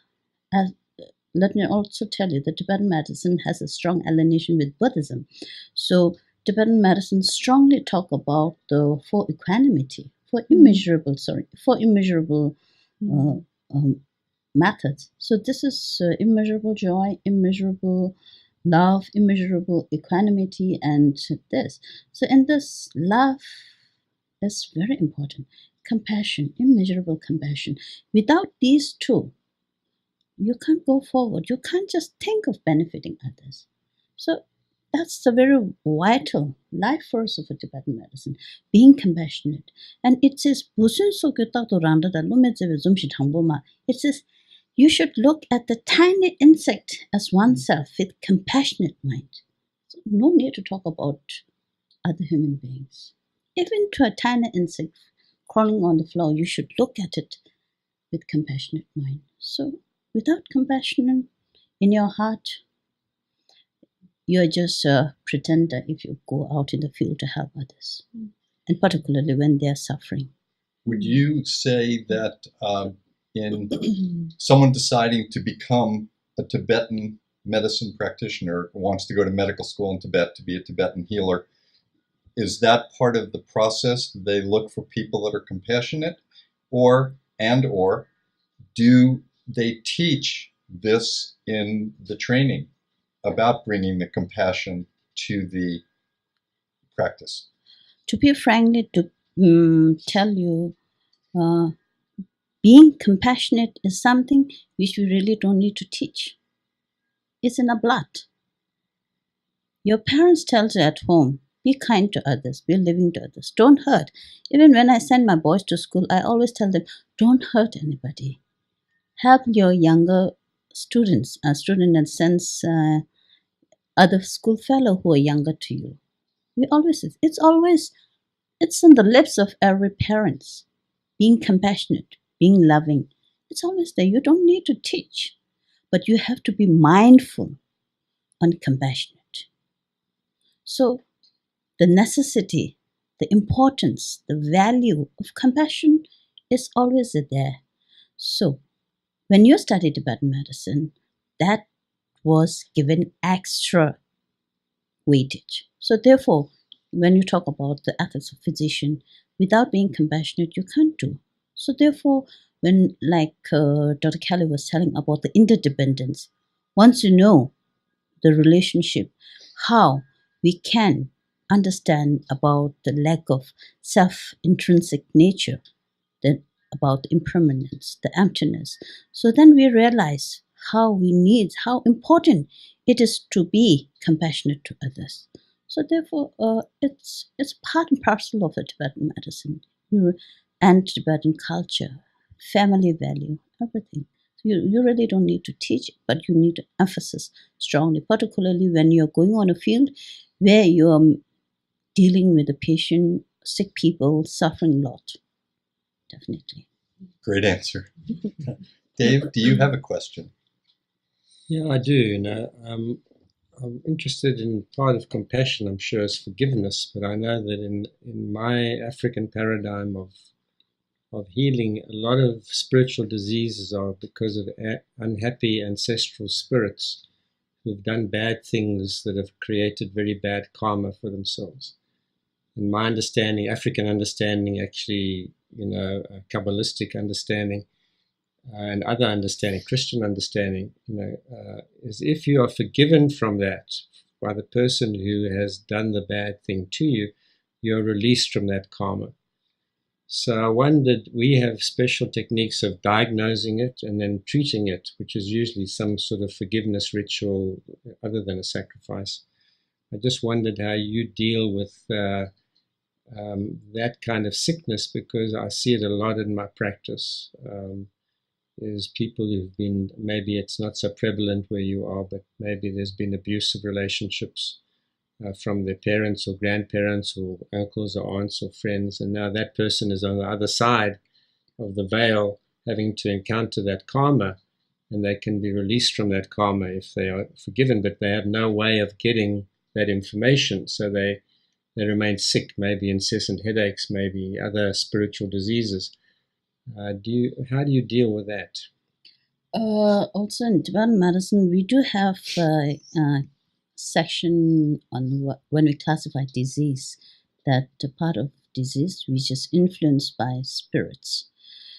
let me also tell you, that Tibetan medicine has a strong alienation with Buddhism. So Tibetan medicine strongly talk about the four equanimity, four immeasurable methods. So this is immeasurable joy, immeasurable love, immeasurable equanimity, and this. So in this, love is very important. Compassion, immeasurable compassion. Without these two, you can't go forward. You can't just think of benefiting others. So that's the very vital life force of a Tibetan medicine, being compassionate. And it says, it says, you should look at the tiny insect as oneself with compassionate mind. So no need to talk about other human beings. Even to a tiny insect crawling on the floor, you should look at it with compassionate mind. So Without compassion in your heart, you're just a pretender if you go out in the field to help others, and particularly when they're suffering. Would you say that in someone deciding to become a Tibetan medicine practitioner, who wants to go to medical school in Tibet to be a Tibetan healer, is that part of the process? They look for people that are compassionate, or do they teach this in the training about bringing the compassion to the practice? To be frankly, to tell you, being compassionate is something which we really don't need to teach. It's in our blood. Your parents tell you at home, be kind to others, be living to others, don't hurt. Even when I send my boys to school, I always tell them, don't hurt anybody. Help your younger students, a student that sends other school fellow who are younger to you. It's on the lips of every parent. Being compassionate, being loving, it's always there. You don't need to teach, but you have to be mindful and compassionate. So the necessity, the importance, the value of compassion is always there. So when you study Tibetan medicine, that was given extra weightage. So therefore, when you talk about the ethics of physician, without being compassionate, you can't do. So therefore, when like Dr. Kelly was telling about the interdependence, once you know the relationship, how we can understand about the lack of self-intrinsic nature, about the impermanence, the emptiness. So then we realize how important it is to be compassionate to others. So therefore, it's part and parcel of the Tibetan medicine and Tibetan culture, family value, everything. You really don't need to teach it, but you need to emphasize strongly, particularly when you're going on a field where you're dealing with a patient, sick people, suffering a lot. Definitely. Great answer. Dave, do you have a question? Yeah, I do. I'm interested in part of compassion, I'm sure, is forgiveness, but I know that in my African paradigm of healing, a lot of spiritual diseases are because of unhappy ancestral spirits who've done bad things that have created very bad karma for themselves. In my understanding, African understanding, actually, Kabbalistic understanding, and other understanding, Christian understanding, is if you are forgiven from that by the person who has done the bad thing to you, you're released from that karma. So I wondered, we have special techniques of diagnosing it and then treating it, which is usually some sort of forgiveness ritual other than a sacrifice. I just wondered how you deal with that kind of sickness, because I see it a lot in my practice. There's people who've been, maybe it's not so prevalent where you are, but maybe there's been abusive relationships from their parents or grandparents or uncles or aunts or friends, and now that person is on the other side of the veil having to encounter that karma, and they can be released from that karma if they are forgiven, but they have no way of getting that information, so they remain sick, maybe incessant headaches, maybe other spiritual diseases. How do you deal with that? Also in Tibetan medicine, we do have a section on when we classify disease, that the part of disease which is influenced by spirits.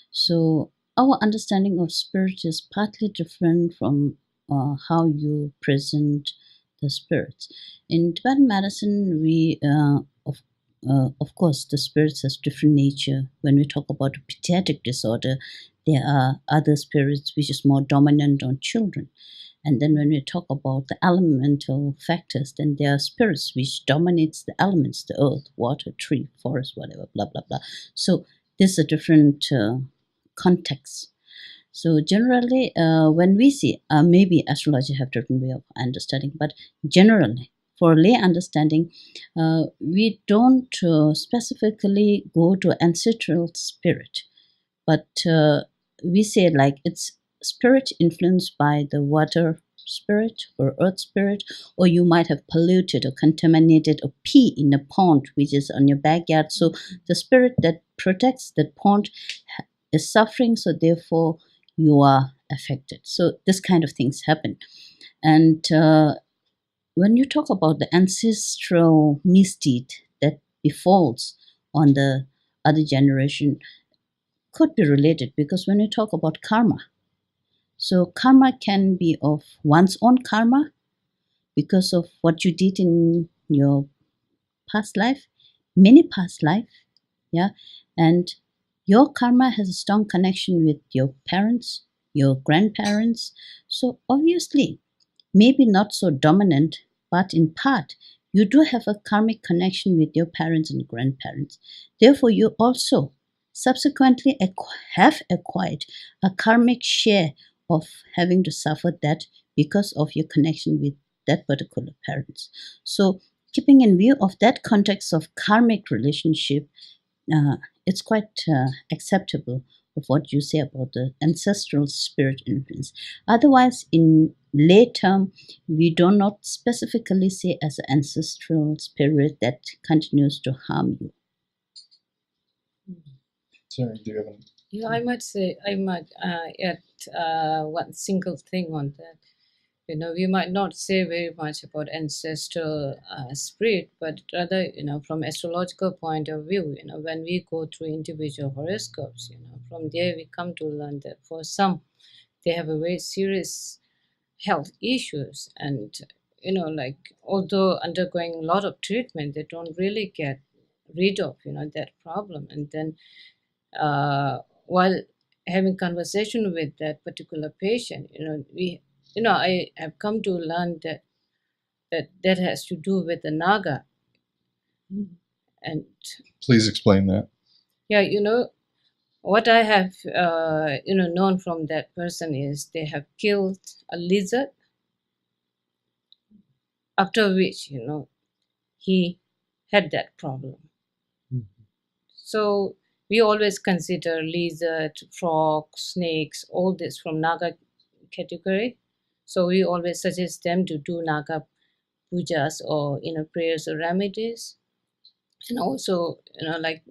So our understanding of spirit is partly different from how you present the spirits. In Tibetan medicine, we of course, the spirits has different nature. When we talk about a pediatric disorder, there are other spirits which is more dominant on children. And then when we talk about the elemental factors, then there are spirits which dominates the elements, the earth, water, tree, forest, whatever, blah, blah, blah. So there's a different context. So generally, when we see, maybe astrology have different way of understanding, but generally, for lay understanding, we don't specifically go to ancestral spirit, but we say like it's spirit influenced by the water spirit or earth spirit, or you might have polluted or contaminated a pee in a pond which is on your backyard. So the spirit that protects that pond is suffering, so therefore you are affected. So this kind of things happen. And when you talk about the ancestral misdeed that befalls on the other generation, could be related, because when you talk about karma, so karma can be of one's own karma because of what you did in your past life, many past life, yeah, and your karma has a strong connection with your parents, your grandparents. So obviously, maybe not so dominant, but in part, you do have a karmic connection with your parents and grandparents. Therefore, you also subsequently have acquired a karmic share of having to suffer that because of your connection with that particular parents. So, keeping in view of that context of karmic relationship, it's quite acceptable of what you say about the ancestral spirit influence. Otherwise, in lay term, we do not specifically say as an ancestral spirit that continues to harm you. Sorry, do you have any? Yeah, I might add one single thing on that. You know, we might not say very much about ancestral spirit, but rather, you know, from astrological point of view, you know, when we go through individual horoscopes, you know, from there we come to learn that for some, they have a very serious health issues, and you know, like although undergoing a lot of treatment, they don't really get rid of, you know, that problem. And then while having conversation with that particular patient, I have come to learn that has to do with the naga. And Please explain that. yeah, you know, what I have known from that person is they have killed a lizard, after which, you know, he had that problem. So we always consider lizard, frog, snakes, all this from naga category. So we always suggest them to do naga pujas or, you know, prayers or remedies. And also, you know, like,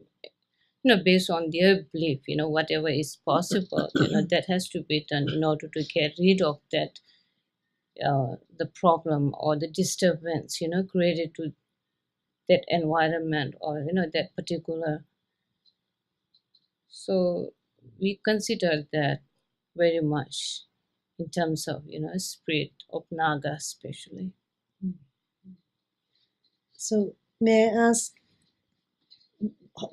you know, based on their belief, you know, whatever is possible, you know, that has to be done in order to get rid of that the problem or the disturbance, you know, created to that environment or, you know, that particular. So we consider that very much in terms of, you know, spirit of naga especially. So, may I ask,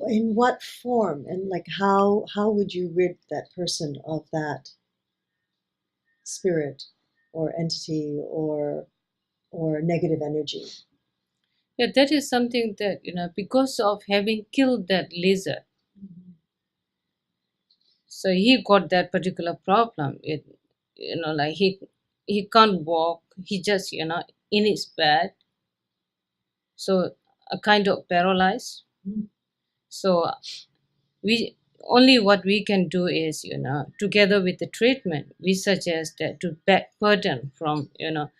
in what form and like how would you rid that person of that spirit or entity or negative energy? Yeah, that is something that, you know, because of having killed that lizard, so he got that particular problem. It, you know, like he can't walk. He just, you know, in his bed. So a kind of paralyzed. So we only what we can do is, you know, together with the treatment, we suggest that to back burden from, you know,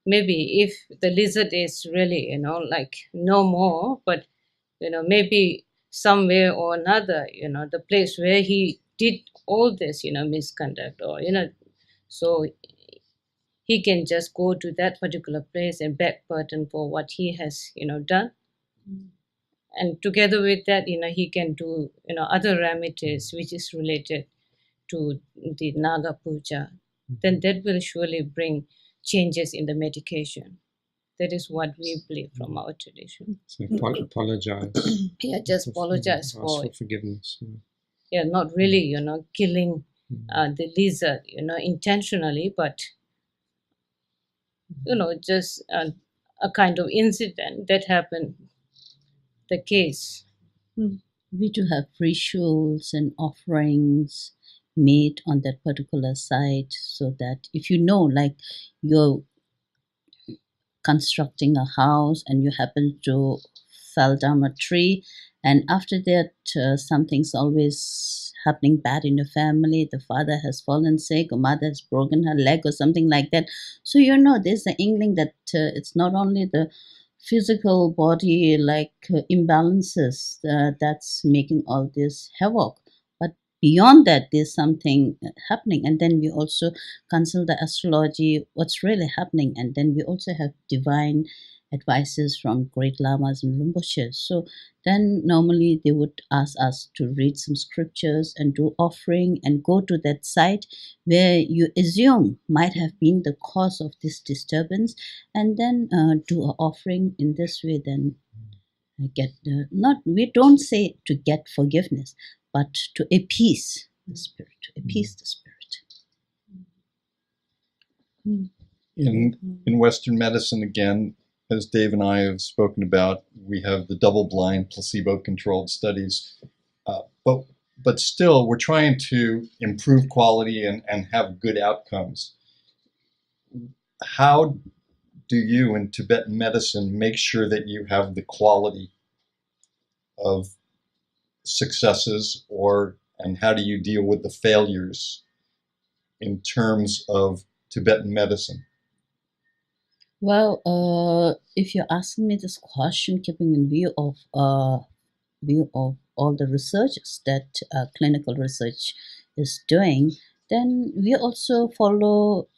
maybe if the lizard is really, you know, like no more, but you know, maybe somewhere or another, you know, the place where he did all this, you know, misconduct or, you know, so he can just go to that particular place and back burden for what he has, you know, done. And together with that, you know, he can do, you know, other remedies which is related to the naga puja. Then that will surely bring changes in the medication. That is what we believe from our tradition. So apologize. Yeah, just apologize Ask for, for forgiveness. yeah, not really, you know, killing the lizard, you know, intentionally, but you know, just a kind of incident that happened, the case. We do have rituals and offerings made on that particular site, so that if you know, like you're constructing a house and you happen to fell down a tree And after that, something's always happening bad in the family. The father has fallen sick, or mother has broken her leg, or something like that. So there's the inkling that it's not only the physical body imbalances that's making all this havoc, but beyond that there's something happening. And then we also consult the astrology, what's really happening, and then we also have divine advices from great lamas and rinpoches. So then normally they would ask us to read some scriptures and do offering and go to that site where you assume might have been the cause of this disturbance, and then do an offering. In this way, then get not we don't say to get forgiveness, but to appease the spirit, to appease the spirit. In Western medicine, again, as Dave and I have spoken about, we have the double-blind, placebo-controlled studies, but still, we're trying to improve quality and have good outcomes. How do you, in Tibetan medicine, make sure that you have the quality of successes, and how do you deal with the failures in terms of Tibetan medicine? Well, if you're asking me this question, keeping in view of all the researches that clinical research is doing, then we also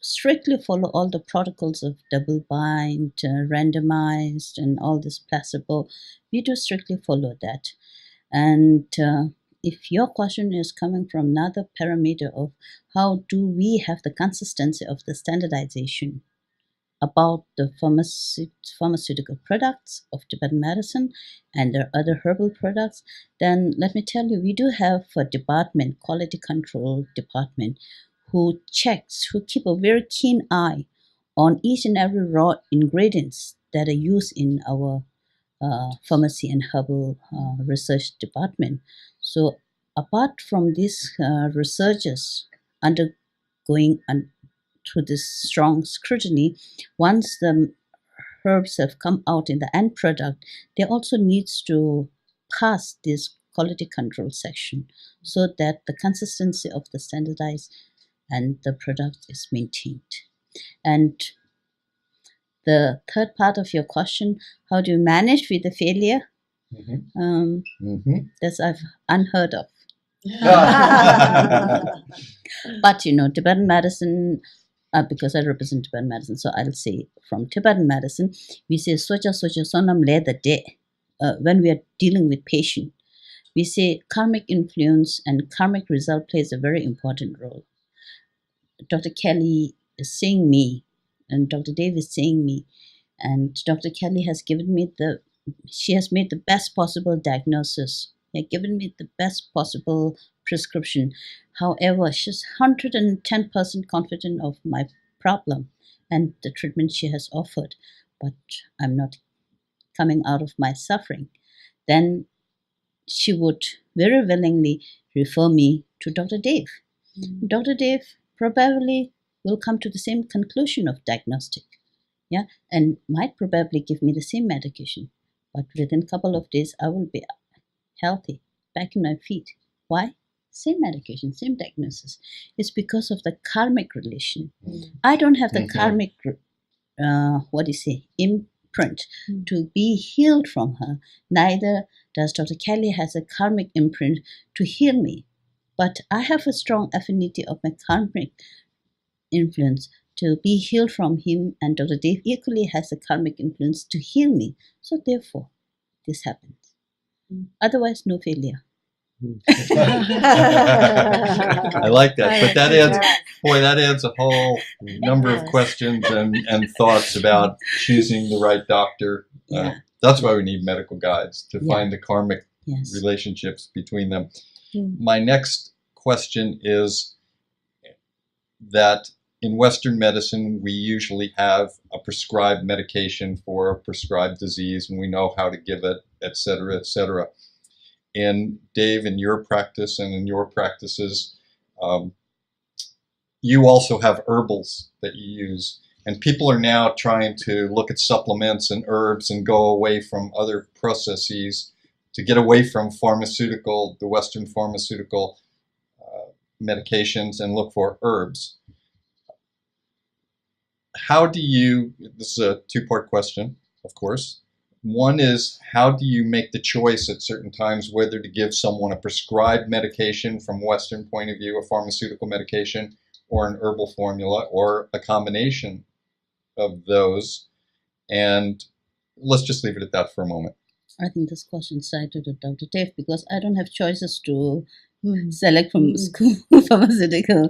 strictly follow all the protocols of double-blind, randomized, and all this placebo. We do strictly follow that. And if your question is coming from another parameter of how do we have the consistency of the standardization about the pharmaceutical products of Tibetan medicine and their other herbal products, then let me tell you, we do have a department, quality control department, who keep a very keen eye on each and every raw ingredients that are used in our pharmacy and herbal research department. So apart from these researchers undergoing through this strong scrutiny, once the herbs have come out in the end product, they also needs to pass this quality control section so that the consistency of the standardized and the product is maintained. And the third part of your question, how do you manage with the failure? That's I've unheard of. But Tibetan medicine, because I represent Tibetan medicine, so I'll say from Tibetan medicine, we say socha socha sonam le the day. When we are dealing with patient, we say karmic influence and karmic result plays a very important role. Dr. Kelly is seeing me, and Dr. Dave is seeing me, and Dr. Kelly has given me she has made the best possible diagnosis. She has given me the best possible prescription. However, she's 110% confident of my problem and the treatment she has offered, but I'm not coming out of my suffering. Then she would very willingly refer me to Dr. Dave. Dr. Dave probably will come to the same conclusion of diagnostic, and might probably give me the same medication, but within a couple of days I will be healthy, back in my feet. Why? Same medication, same diagnosis. It's because of the karmic relation. I don't have the karmic, imprint to be healed from her. Neither does Dr. Kelly has a karmic imprint to heal me. But I have a strong affinity of my karmic influence to be healed from him, and Dr. Dave equally has a karmic influence to heal me. So therefore, this happens. Otherwise, no failure. I like that. But that adds a whole number of questions and thoughts about choosing the right doctor. That's why we need medical guides, to find the karmic relationships between them. My next question is that in Western medicine, we usually have a prescribed medication for a prescribed disease, and we know how to give it, et cetera, et cetera. And Dave, in your practice and in your practices, you also have herbals that you use. And people are now trying to look at supplements and herbs and go away from other processes. to get away from the Western pharmaceutical medications and look for herbs. How do you, this is a two-part question, of course. One is, how do you make the choice at certain times whether to give someone a prescribed medication from Western point of view, a pharmaceutical medication, or an herbal formula, or a combination of those? And let's just leave it at that for a moment. I think this question side to Dr. Dave, because I don't have choices to select from school pharmaceutical.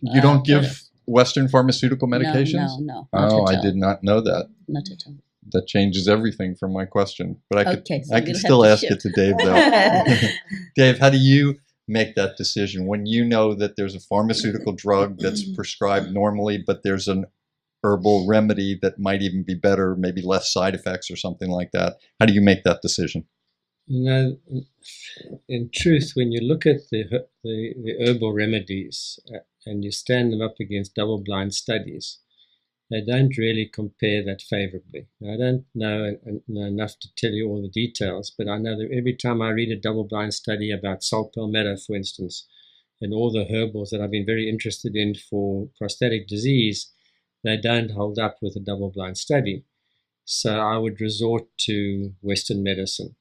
You don't give Western pharmaceutical medications? No. Oh, I did not know that. Not at all. That changes everything from my question. But I So could still ask it to Dave, though. Dave, how do you make that decision when you know that there's a pharmaceutical drug that's prescribed normally, but there's an herbal remedy that might even be better, maybe less side effects or something like that? How do you make that decision? You know, in truth, when you look at the herbal remedies and you stand them up against double-blind studies, they don't really compare that favorably. I don't know enough to tell you all the details, but I know that every time I read a double-blind study about salt palmetto, for instance, and all the herbals that I've been very interested in for prostatic disease, they don't hold up with a double-blind study. So I would resort to Western medicine.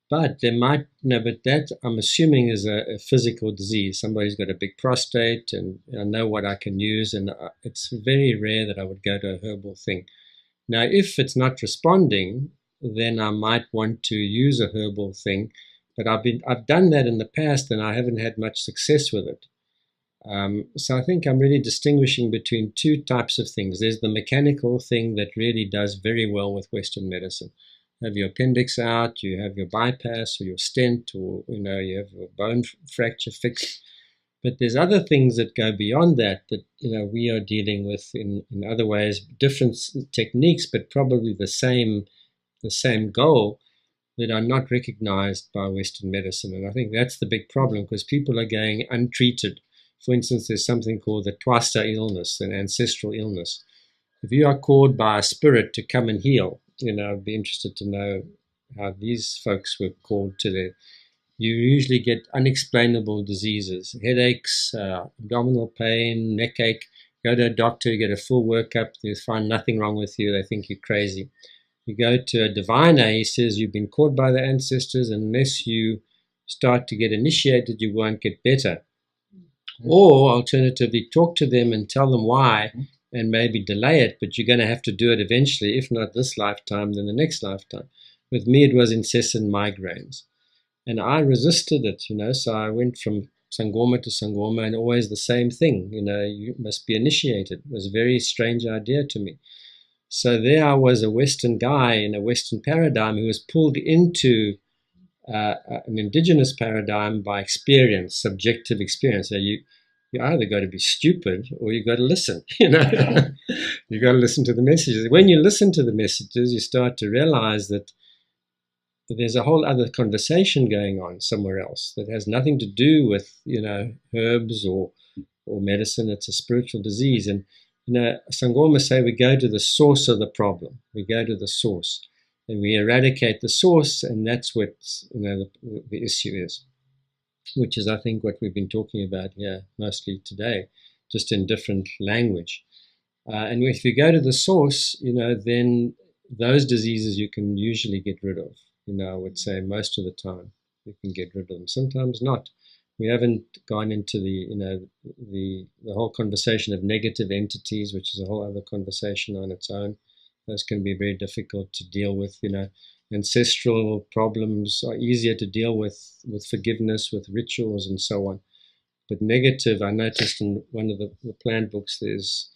But but that I'm assuming is a physical disease. Somebody's got a big prostate and I know what I can use, and it's very rare that I would go to a herbal thing. Now, if it's not responding, then I might want to use a herbal thing, but I've done that in the past and I haven't had much success with it. So I think I'm really distinguishing between two types of things. There's the mechanical thing that really does very well with Western medicine. You have your appendix out, you have your bypass or your stent, or you have a bone fracture fixed. But there's other things that go beyond that we are dealing with in other ways, different techniques, but probably the same goal, that are not recognized by Western medicine. And I think that's the big problem, because people are going untreated. For instance, there's something called the Twasta illness, an ancestral illness. If you are called by a spirit to come and heal, I'd be interested to know how these folks were called to you usually get unexplainable diseases, headaches, abdominal pain, neck ache. Go to a doctor, you get a full workup, they find nothing wrong with you, they think you're crazy. You go to a diviner, he says you've been called by the ancestors, and unless you start to get initiated, you won't get better. Or alternatively, talk to them and tell them why, and maybe delay it, but you're going to have to do it eventually, if not this lifetime, then the next lifetime. With me, it was incessant migraines. And I resisted it, so I went from Sangoma to Sangoma, and always the same thing, you must be initiated. It was a very strange idea to me. So there I was, a Western guy in a Western paradigm who was pulled into an indigenous paradigm by experience, subjective experience. So you either got to be stupid or you got to listen. You got to listen to the messages. When you listen to the messages, you start to realize that there's a whole other conversation going on somewhere else that has nothing to do with herbs or medicine. It's a spiritual disease. And Sangoma say we go to the source of the problem. We go to the source. And we eradicate the source, and that's what the issue is, which is, I think, what we've been talking about here mostly today, just in different language. And if you go to the source, then those diseases you can usually get rid of. I would say most of the time you can get rid of them. Sometimes not. We haven't gone into the whole conversation of negative entities, which is a whole other conversation on its own. Those can be very difficult to deal with. Ancestral problems are easier to deal with forgiveness, with rituals, and so on. But negative, I noticed in one of the plant books, there's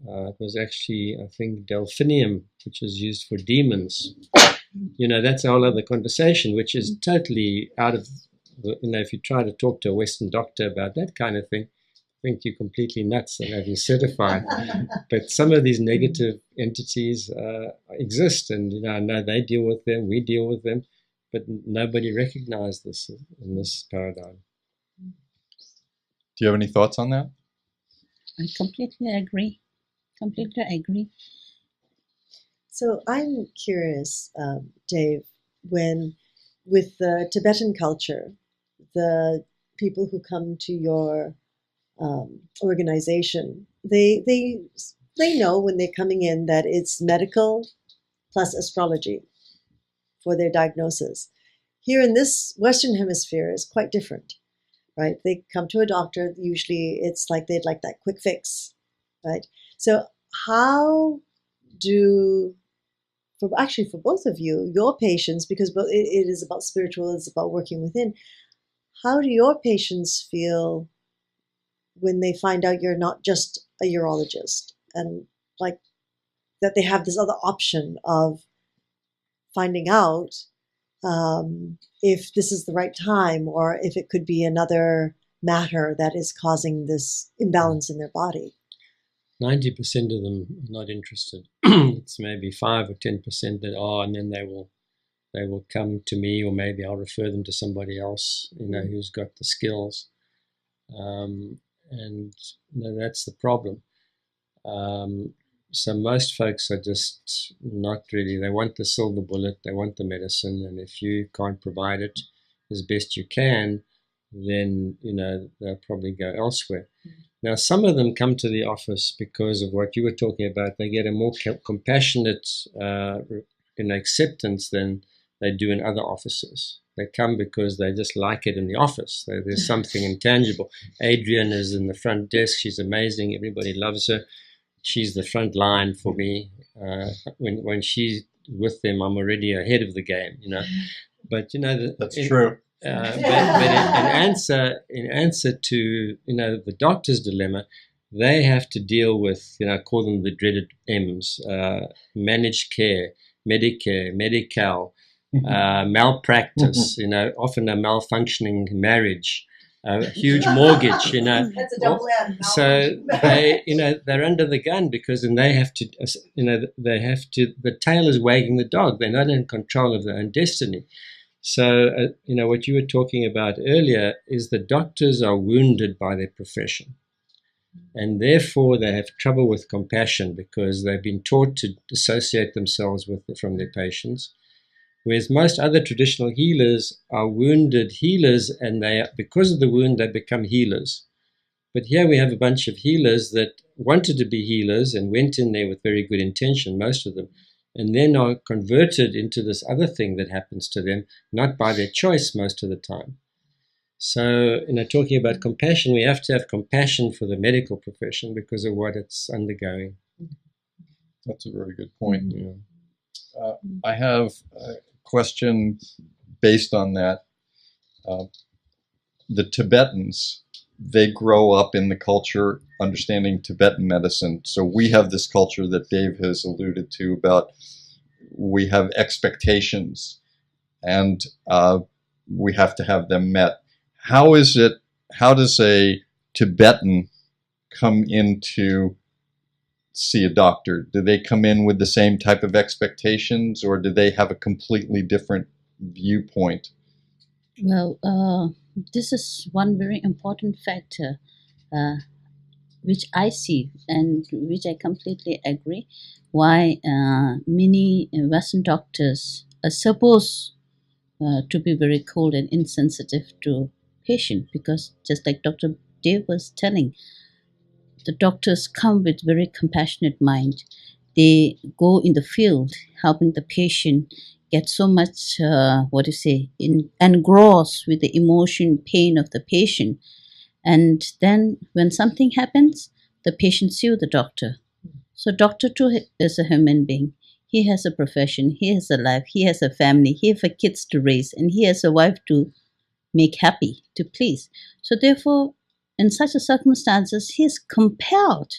it was actually, I think, delphinium, which is used for demons. That's a whole other conversation, which is totally out of, if you try to talk to a Western doctor about that kind of thing, I think you're completely nuts and have you certified. But some of these negative entities exist, and I know they deal with them, we deal with them, but nobody recognized this in this paradigm. Do you have any thoughts on that? I completely agree. So I'm curious, Dave, when with the Tibetan culture, the people who come to your organization, they know when they're coming in that it's medical plus astrology for their diagnosis. Here in this Western Hemisphere is quite different, right? They come to a doctor, usually it's like they'd like that quick fix, right? So how do, for both of you, your patients, because it is about spiritual, it's about working within, how do your patients feel when they find out you're not just a urologist and like that they have this other option of finding out if this is the right time or if it could be another matter that is causing this imbalance in their body? 90% of them are not interested. It's maybe 5 or 10% that are, and then they will come to me, or maybe I'll refer them to somebody else, who's got the skills. And that's the problem. So most folks are just not really, they want the silver bullet, they want the medicine, and if you can't provide it as best you can, then, they'll probably go elsewhere. Now, some of them come to the office because of what you were talking about. They get a more compassionate acceptance than they do in other offices. They come because they just like it in the office. There's something intangible. Adrian is in the front desk. She's amazing. Everybody loves her. She's the front line for me. When she's with them, I'm already ahead of the game, But, that's true. But in answer to the doctor's dilemma, they have to deal with I call them the dreaded M's: managed care, Medicare, Medi-Cal, malpractice. Often a malfunctioning marriage, a huge mortgage. That's a double M. So they're under the gun because then they have to. The tail is wagging the dog. They're not in control of their own destiny. So, what you were talking about earlier is the doctors are wounded by their profession. And therefore, they have trouble with compassion because they've been taught to dissociate themselves from their patients. Whereas most other traditional healers are wounded healers, and because of the wound, they become healers. But here we have a bunch of healers that wanted to be healers and went in there with very good intention, most of them, and then are converted into this other thing that happens to them, not by their choice most of the time. So, talking about compassion, we have to have compassion for the medical profession because of what it's undergoing. That's a very good point. Yeah. I have a question based on that. The Tibetans, they grow up in the culture understanding Tibetan medicine. So we have this culture that Dave has alluded to about we have expectations and we have to have them met. How does a Tibetan come in to see a doctor? Do they come in with the same type of expectations, or do they have a completely different viewpoint? Well, this is one very important factor which I see and which I completely agree, why many Western doctors are supposed to be very cold and insensitive to patient, because just like Dr. Dave was telling, the doctors come with very compassionate mind. They go in the field helping the patient get so much, engrossed with the emotion, pain of the patient. And then when something happens, the patient sue the doctor. So doctor too is a human being. He has a profession, he has a life, he has a family, he has kids to raise, and he has a wife to make happy, to please. So therefore, in such a circumstances, he is compelled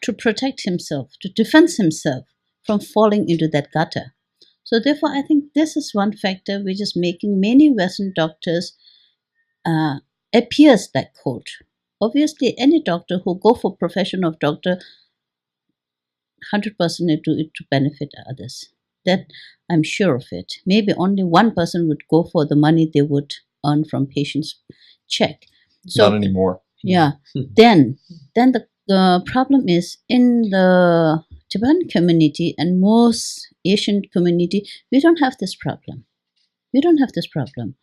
to protect himself, to defend himself from falling into that gutter. So therefore, I think this is one factor which is making many Western doctors appears like cold. Obviously, any doctor who go for profession of doctor, 100% do it to benefit others. That I'm sure of it. Maybe only one person would go for the money they would earn from patients' check. So, not anymore. Yeah. Then the problem is in the Tibetan community and most Asian community, we don't have this problem. We don't have this problem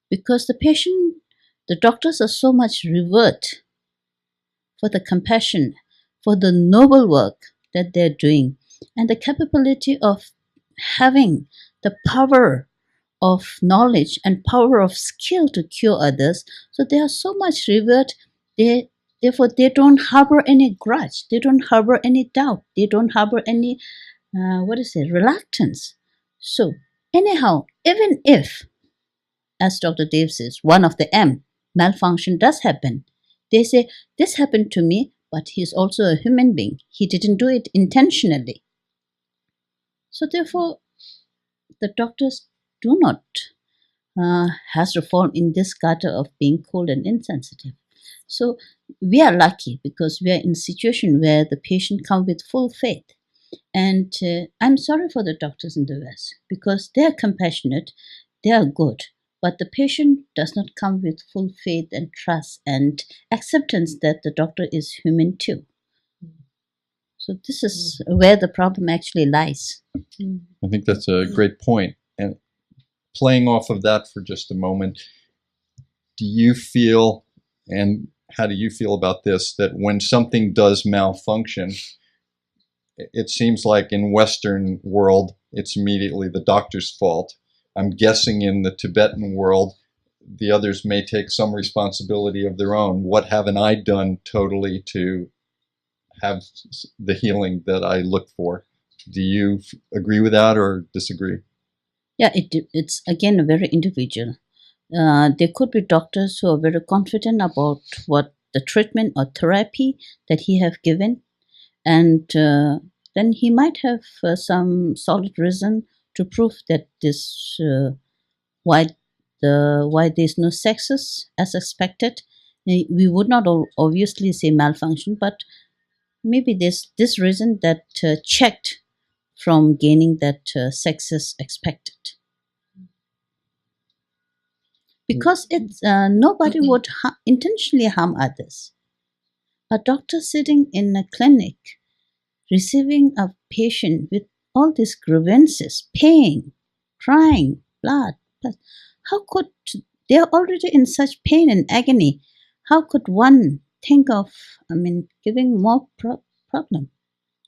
because the doctors are so much revered for the compassion, for the noble work that they're doing, and the capability of having the power of knowledge and power of skill to cure others. So they are so much revered. Therefore, they don't harbor any grudge. They don't harbor any doubt. They don't harbor any, reluctance. So anyhow, even if, as Dr. Dave says, one of the malfunction does happen, they say, this happened to me, but he's also a human being. He didn't do it intentionally. So therefore, the doctors do not has to fall in this gutter of being cold and insensitive. So we are lucky because we are in a situation where the patient comes with full faith. And I'm sorry for the doctors in the West because they are compassionate, they are good, but the patient does not come with full faith and trust and acceptance that the doctor is human too. So this is where the problem actually lies. I think that's a great point. And playing off of that for just a moment, do you feel, and how do you feel about this, that when something does malfunction, it seems like in Western world, it's immediately the doctor's fault. I'm guessing in the Tibetan world, the others may take some responsibility of their own. What haven't I done totally to have the healing that I look for? Do you agree with that or disagree? Yeah, it's again very individual. There could be doctors who are very confident about what the treatment or therapy that he have given, and then he might have some solid reason to prove that this why there's no success as expected. We would not obviously say malfunction, but maybe there's this reason that checked from gaining that success expected. Because it's nobody would intentionally harm others. A doctor sitting in a clinic receiving a patient with all these grievances, pain, crying, blood. How could they are already in such pain and agony? How could one think of, giving more problem?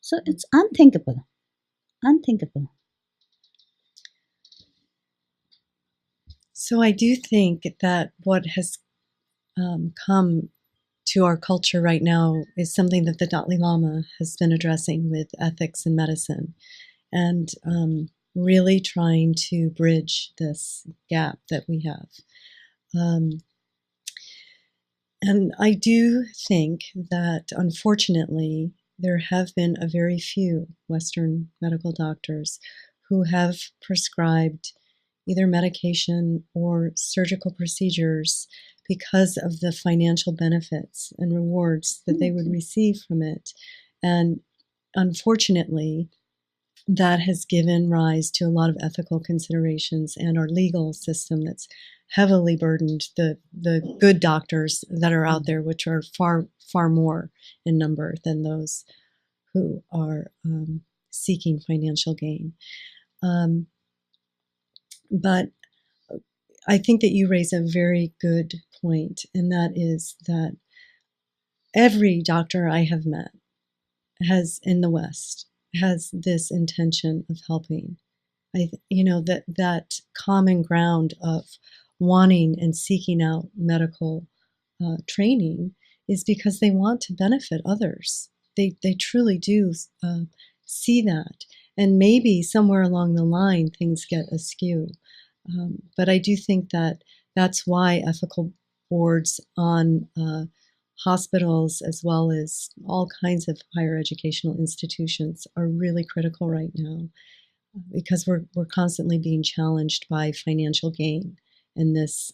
So it's unthinkable, unthinkable. So I do think that what has come to our culture right now is something that the Dalai Lama has been addressing with ethics in medicine, and really trying to bridge this gap that we have. And I do think that, unfortunately, there have been a very few Western medical doctors who have prescribed either medication or surgical procedures because of the financial benefits and rewards that they would receive from it. And unfortunately, that has given rise to a lot of ethical considerations, and our legal system that's heavily burdened the good doctors that are out there, which are far more in number than those who are seeking financial gain. But I think that you raise a very good point, and that is that every doctor I have met has, in the West, has this intention of helping. That common ground of wanting and seeking out medical training is because they want to benefit others. They truly do see that. And maybe somewhere along the line things get askew. But I do think that that's why ethical boards on hospitals, as well as all kinds of higher educational institutions, are really critical right now, because we're constantly being challenged by financial gain, and this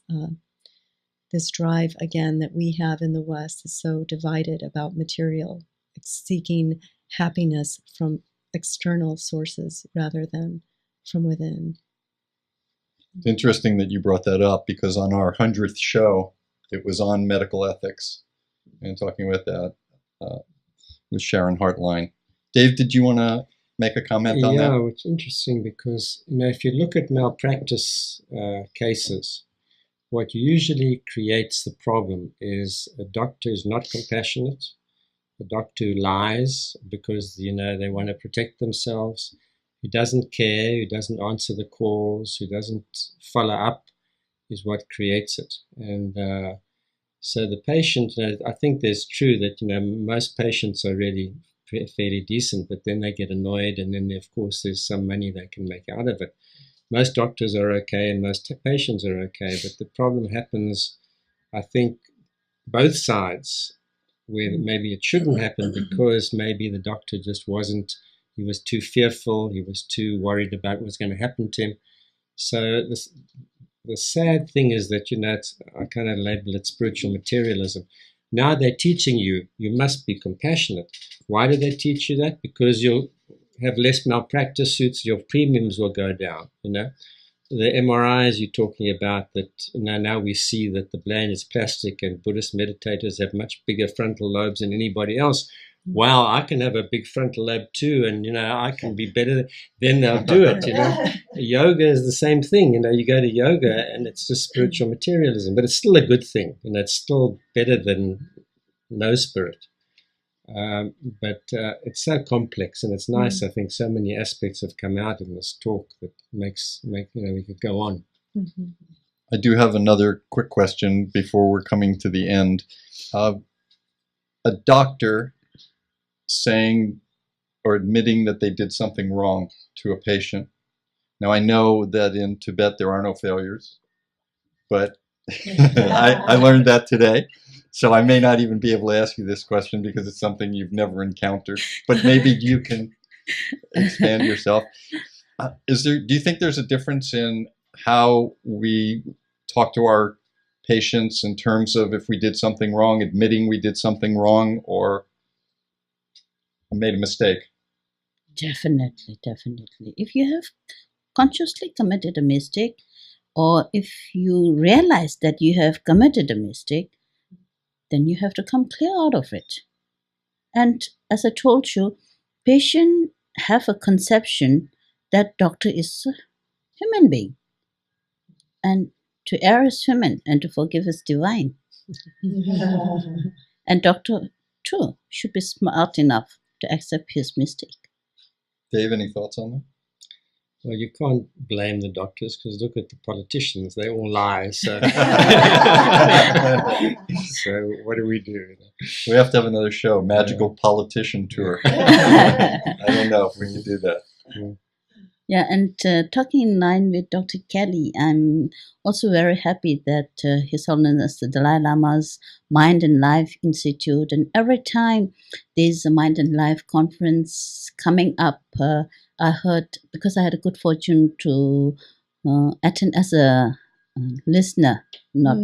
drive again that we have in the West is so divided about material, seeking happiness from external sources rather than from within. It's interesting that you brought that up, because on our 100th show, it was on medical ethics, and talking about that with Sharon Hartline. Dave, did you want to make a comment on that? Yeah, it's interesting because if you look at malpractice cases, what usually creates the problem is a doctor is not compassionate, a doctor who lies because they want to protect themselves, who doesn't care, who doesn't answer the calls, who doesn't follow up, is what creates it. And so the patient, I think there's true that most patients are really fairly decent, but then they get annoyed, and then of course there's some money they can make out of it. Most doctors are okay and most patients are okay, but the problem happens, I think, both sides, where maybe it shouldn't happen because maybe the doctor just wasn't, he was too fearful, he was too worried about what was going to happen to him. So the sad thing is that, I kind of label it spiritual materialism. Now they're teaching you must be compassionate. Why do they teach you that? Because you'll have less malpractice suits, your premiums will go down, The MRIs you're talking about, that now we see that the brain is plastic and Buddhist meditators have much bigger frontal lobes than anybody else. Wow, I can have a big frontal lobe too, and I can be better. Then they'll do it. Yoga is the same thing. You go to yoga and it's just spiritual materialism, but it's still a good thing. It's still better than no spirit. But it's so complex, and it's nice. I think so many aspects have come out in this talk that we could go on. Mm-hmm. I do have another quick question before we're coming to the end. A doctor saying or admitting that they did something wrong to a patient. Now, I know that in Tibet there are no failures, but I learned that today. So I may not even be able to ask you this question because it's something you've never encountered, but maybe you can expand yourself. Do you think there's a difference in how we talk to our patients in terms of if we did something wrong, admitting we did something wrong, or I made a mistake? Definitely. If you have consciously committed a mistake, or if you realize that you have committed a mistake, then you have to come clear out of it. And as I told you, patients have a conception that doctor is a human being. And to err is human, and to forgive is divine. And doctor, too, should be smart enough to accept his mistake. Dave, any thoughts on that? Well, you can't blame the doctors because look at the politicians; they all lie. So, so what do we do? We have to have another show, Magical Politician Tour. I don't know if we can do that. Yeah, and talking in line with Dr. Kelly, I'm also very happy that His Holiness the Dalai Lama's Mind and Life Institute, and every time there's a Mind and Life conference coming up, I heard, because I had a good fortune to attend as a listener, not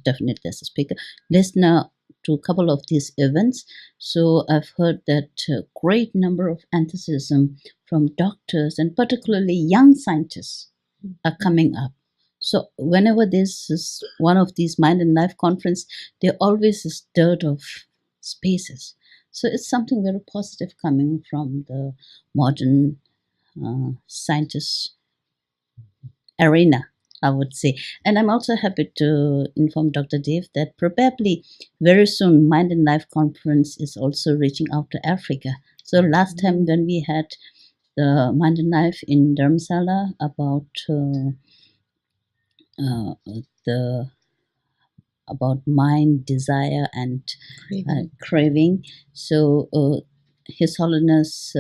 definitely as a speaker, listener to a couple of these events. So I've heard that a great number of enthusiasm from doctors and particularly young scientists are coming up. So whenever this is one of these Mind and Life conference, there always is dearth of spaces. So it's something very positive coming from the modern scientist arena, I would say. And I'm also happy to inform Dr. Dave that probably very soon Mind and Life Conference is also reaching out to Africa. So last time when we had the Mind and Life in Dharamsala about about mind, desire, and craving. So His Holiness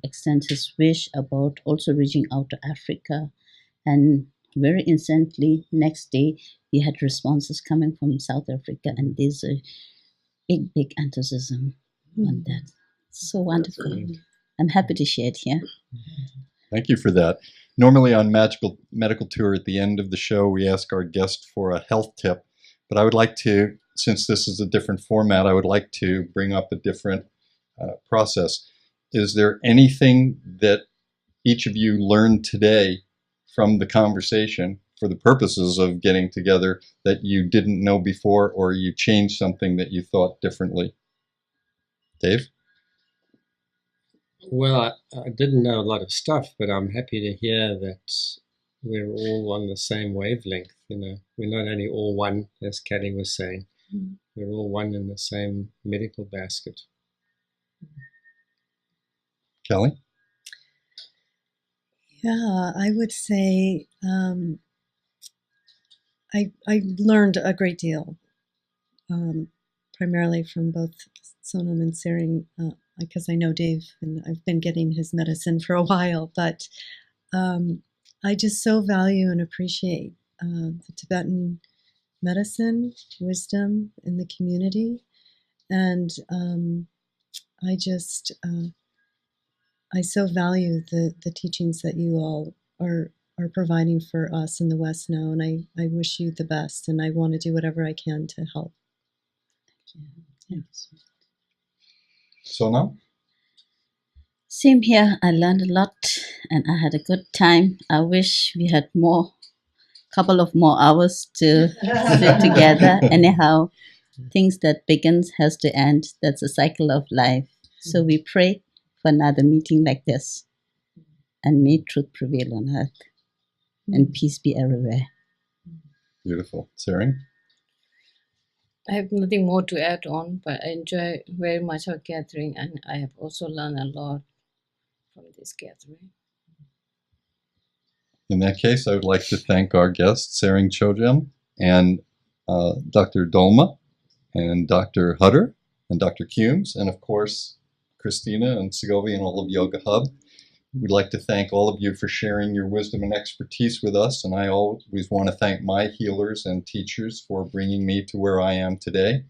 extends his wish about also reaching out to Africa, and very instantly, next day, he had responses coming from South Africa, and there's a big enthusiasm on that. So wonderful. I'm happy to share it here. Thank you for that. Normally on Magical Medical Tour, at the end of the show, we ask our guest for a health tip. But I would like to, since this is a different format, I would like to bring up a different process. Is there anything that each of you learned today from the conversation for the purposes of getting together that you didn't know before, or you changed something that you thought differently? Dave? Well, I didn't know a lot of stuff, but I'm happy to hear that we're all on the same wavelength. We're not only all one, as Kelly was saying, we're all one in the same medical basket. Kelly? Yeah, I would say I learned a great deal, primarily from both Sonam and Sering, because I know Dave and I've been getting his medicine for a while, but I just so value and appreciate the Tibetan medicine, wisdom in the community, and I so value the teachings that you all are providing for us in the West now, and I wish you the best, and I want to do whatever I can to help. Thanks. Sonam? Same here. I learned a lot and I had a good time. I wish we had couple of more hours to sit together. Anyhow, things that begins has to end. That's a cycle of life. So we pray for another meeting like this. And may truth prevail on earth. And peace be everywhere. Beautiful. Sering? I have nothing more to add on, but I enjoy very much our gathering, and I have also learned a lot from this gathering. In that case, I would like to thank our guests, Sering Chodjam and Dr. Dolma and Dr. Hutter and Dr. Cumes, and of course, Christina and Segovia and all of Yoga Hub. We'd like to thank all of you for sharing your wisdom and expertise with us, and I always want to thank my healers and teachers for bringing me to where I am today.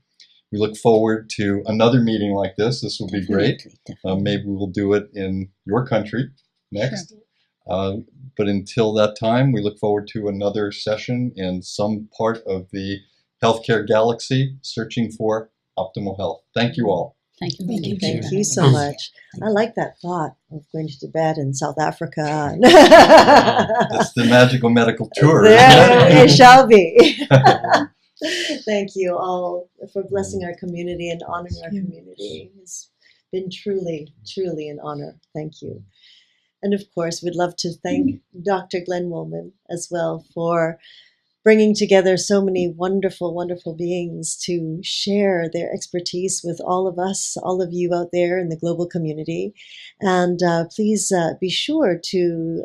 We look forward to another meeting like this. This will be great. Maybe we'll do it in your country next. Sure. But until that time, we look forward to another session in some part of the healthcare galaxy searching for optimal health. Thank you all. Thank you. Thank you so much. I like that thought of going to Tibet and South Africa. That's the magical medical tour. There it shall be. Thank you all for blessing our community and honoring our community. It's been truly, truly an honor. Thank you. And of course, we'd love to thank Dr. Glenn Woolman as well for bringing together so many wonderful, wonderful beings to share their expertise with all of us, all of you out there in the global community. And please be sure to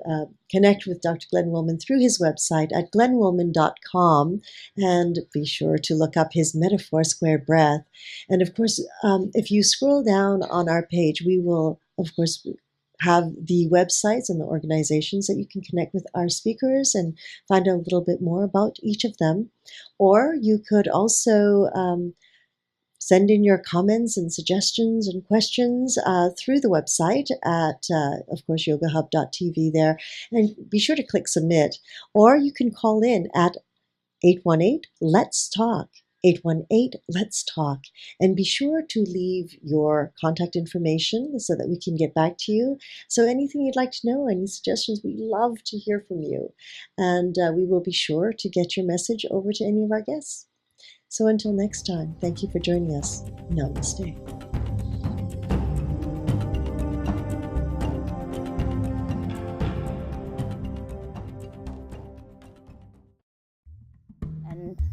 connect with Dr. Glenn Woolman through his website at glennwoolman.com, and be sure to look up his Metaphor Square Breath. And of course, if you scroll down on our page, we will, of course, have the websites and the organizations that you can connect with our speakers and find out a little bit more about each of them. Or you could also send in your comments and suggestions and questions through the website at, of course, yogahub.tv there. And be sure to click submit. Or you can call in at 818-LETS-TALK. 818-LETS-TALK. And be sure to leave your contact information so that we can get back to you. So anything you'd like to know, any suggestions, we love to hear from you. And we will be sure to get your message over to any of our guests. So until next time, thank you for joining us. Namaste.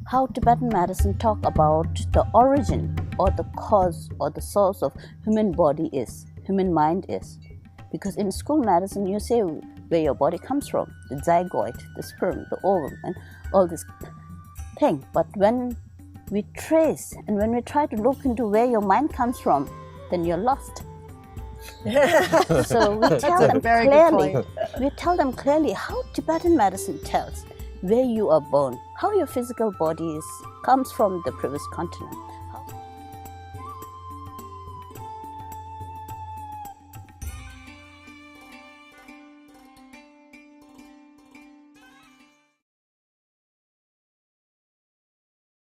How Tibetan medicine talk about the origin or the cause or the source of human body is, human mind is. Because in school medicine, you say where your body comes from, the zygote, the sperm, the ovum, and all this thing. But when we trace and when we try to look into where your mind comes from, then you're lost. So we tell them clearly. We tell them clearly how Tibetan medicine tells where you are born, how your physical body comes from the previous continent,